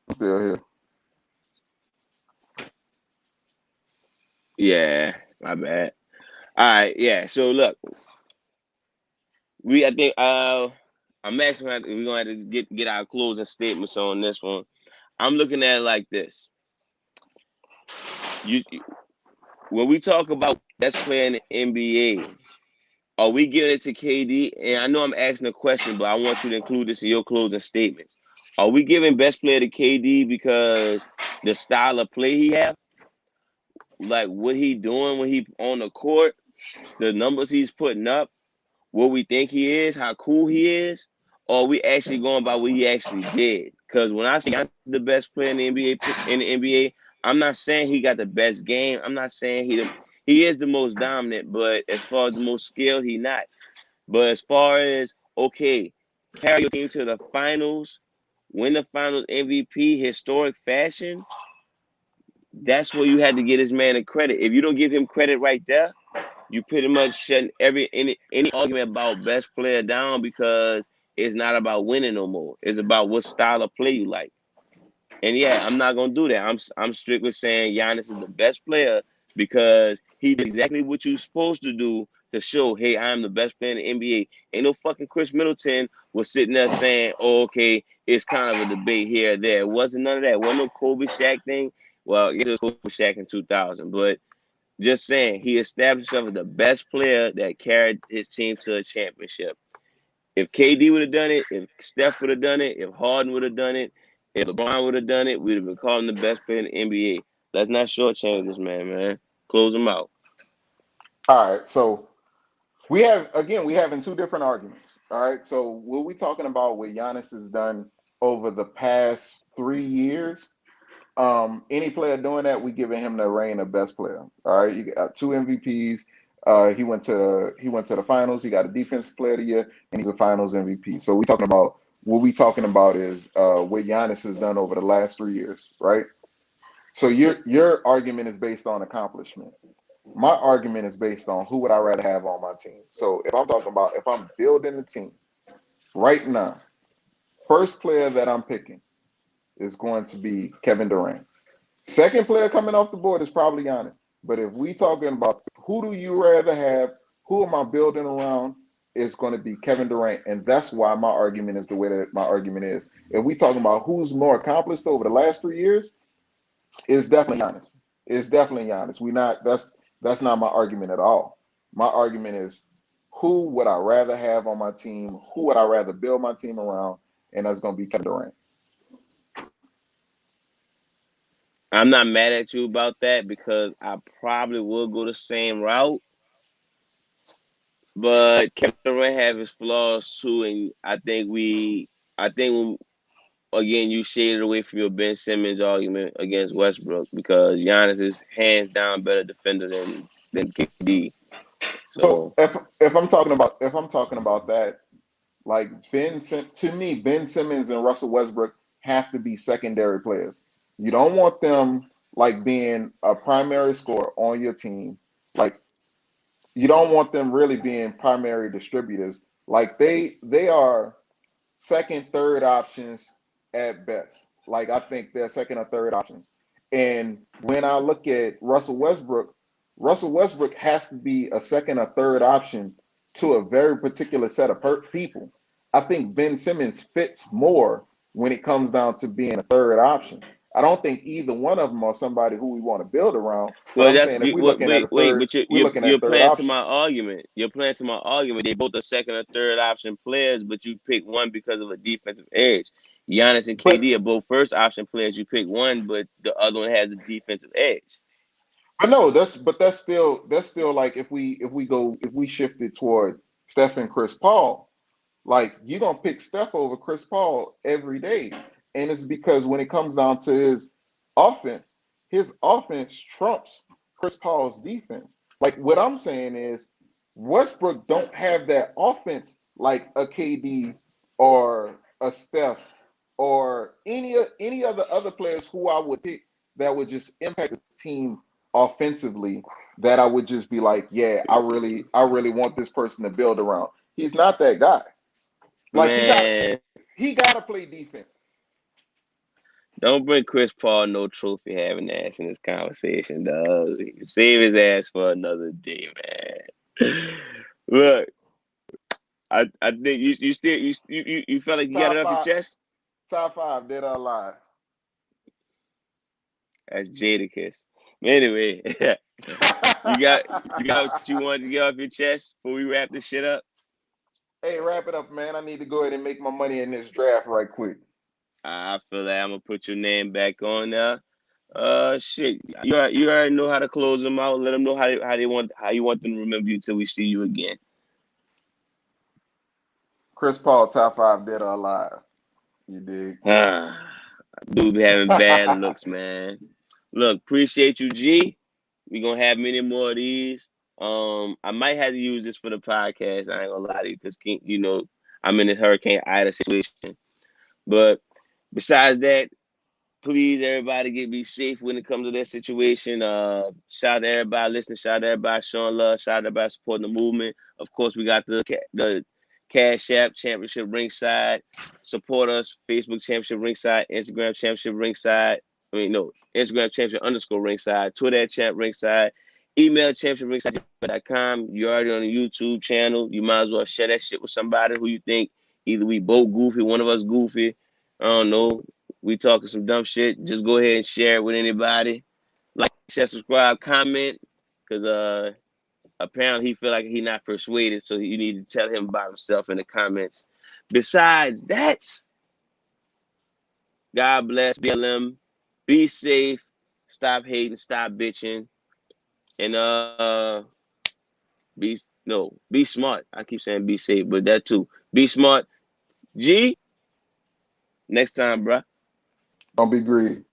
B: I'm still here.
A: Yeah, my bad. All right, yeah. So look, I think I'm actually we're gonna have to get our closing statements on this one. I'm looking at it like this. You when we talk about best player in the NBA, are we giving it to KD? And I know I'm asking a question, but I want you to include this in your closing statements. Are we giving best player to KD because the style of play he have, like what he doing when he on the court, the numbers he's putting up, what we think he is, how cool he is, or are we actually going by what he actually did? Because when I say Giannis is the best player in the NBA, I'm not saying he got the best game. I'm not saying he is the most dominant, but as far as the most skilled, he not. But as far as okay, carry your team to the finals, win the finals MVP, historic fashion, that's where you had to get this man a credit. If you don't give him credit right there, you pretty much shutting any argument about best player down because it's not about winning no more. It's about what style of play you like. And yeah, I'm not gonna do that. I'm strictly saying Giannis is the best player because he did exactly what you're supposed to do to show, hey, I'm the best player in the NBA. Ain't no fucking Chris Middleton was sitting there saying, oh, okay, it's kind of a debate here or there. It wasn't none of that. It wasn't no Kobe Shaq thing. Well, I guess it was Kobe Shaq in 2000, but just saying he established himself as the best player that carried his team to a championship. If KD would have done it, if Steph would have done it, if Harden would have done it, if LeBron would have done it, we'd have been calling the best player in the NBA. Let's not shortchange this man. Close him out.
B: All right, so we having two different arguments. All right, so what we talking about what Giannis has done over the past 3 years? Any player doing that, we giving him the reign of best player. All right, you got two MVPs. He went to the finals. He got a defensive player of the year, and he's a finals MVP. So we talking about is what Giannis has done over the last 3 years, right? So your argument is based on accomplishment. My argument is based on who would I rather have on my team. So if I'm building a team right now, first player that I'm picking is going to be Kevin Durant. Second player coming off the board is probably Giannis. But if we talking about who do you rather have, who am I building around, it's going to be Kevin Durant. And that's why my argument is the way that my argument is. If we talking about who's more accomplished over the last 3 years, it's definitely Giannis. It's definitely Giannis. We not that's not my argument at all. My argument is who would I rather have on my team? Who would I rather build my team around? And that's going to be Kevin Durant.
A: I'm not mad at you about that because I probably will go the same route. But Kevin Durant have his flaws too, and I think again, you shaded away from your Ben Simmons argument against Westbrook because Giannis is hands down better defender than KD.
B: So
A: So
B: if I'm talking about that, like to me, Ben Simmons and Russell Westbrook have to be secondary players. You don't want them like being a primary scorer on your team. Like you don't want them really being primary distributors. Like they are second, third options at best. Like I think they're second or third options. And when I look at Russell Westbrook has to be a second or third option to a very particular set of people. I think Ben Simmons fits more when it comes down to being a third option. I don't think either one of them are somebody who we want to build around. But
A: well,
B: I'm
A: that's
B: saying if
A: wait, but
B: we're looking
A: you're
B: at third
A: playing to
B: option.
A: my argument. You're playing to my argument. They both are second or third option players, but you pick one because of a defensive edge. Giannis and
B: But
A: KD are both first option players. You pick one, but the other one has a defensive edge.
B: I know that's still like if we shifted toward Steph and Chris Paul, like you're gonna pick Steph over Chris Paul every day. And it's because when it comes down to offense, his offense trumps Chris Paul's defense. Like what I'm saying is Westbrook don't have that offense like a KD or a Steph or any other players who I would pick that would just impact the team offensively that I would just be like, yeah, I really want this person to build around. He's not that guy. Like
A: Man,
B: he gotta play defense.
A: don't bring Chris Paul no trophy having ass in this conversation, dog. Save his ass for another day, man. Look, I think you still you felt like you got it
B: Top
A: off your
B: five,
A: chest.
B: top five, dead or alive.
A: That's Jadakiss. Anyway, you got what you wanted to get off your chest before we wrap this shit up.
B: Hey, wrap it up, man. I need to go ahead and make my money in this draft right quick.
A: I feel like I'm gonna put your name back on there. Shit, you already know how to close them out. Let them know how you want them to remember you till we see you again.
B: Chris Paul, top five, dead or alive. You dig?
A: Dude be having bad looks, man. Look, appreciate you, G. We gonna have many more of these. I might have to use this for the podcast. I ain't gonna lie to you, because I'm in this Hurricane Ida situation. But besides that, please, everybody, be safe when it comes to that situation. Shout out to everybody listening. Shout out to everybody showing love. Shout out to everybody supporting the movement. Of course, we got the Cash App Championship Ringside. Support us. Facebook Championship Ringside. Instagram Championship Ringside. I mean, no, Instagram Championship _ Ringside. Twitter Champ Ringside. Email Championship Ringside.com. You're already on the YouTube channel. You might as well share that shit with somebody who you think either we both goofy, one of us goofy. I don't know. We talking some dumb shit. Just go ahead and share it with anybody. Like, share, subscribe, comment. Cause apparently he feel like he not persuaded, so you need to tell him about himself in the comments. Besides that, God bless BLM. Be safe. Stop hating. Stop bitching. And be smart. I keep saying be safe, but that too. Be smart. G. Next time, bruh.
B: Don't be greedy.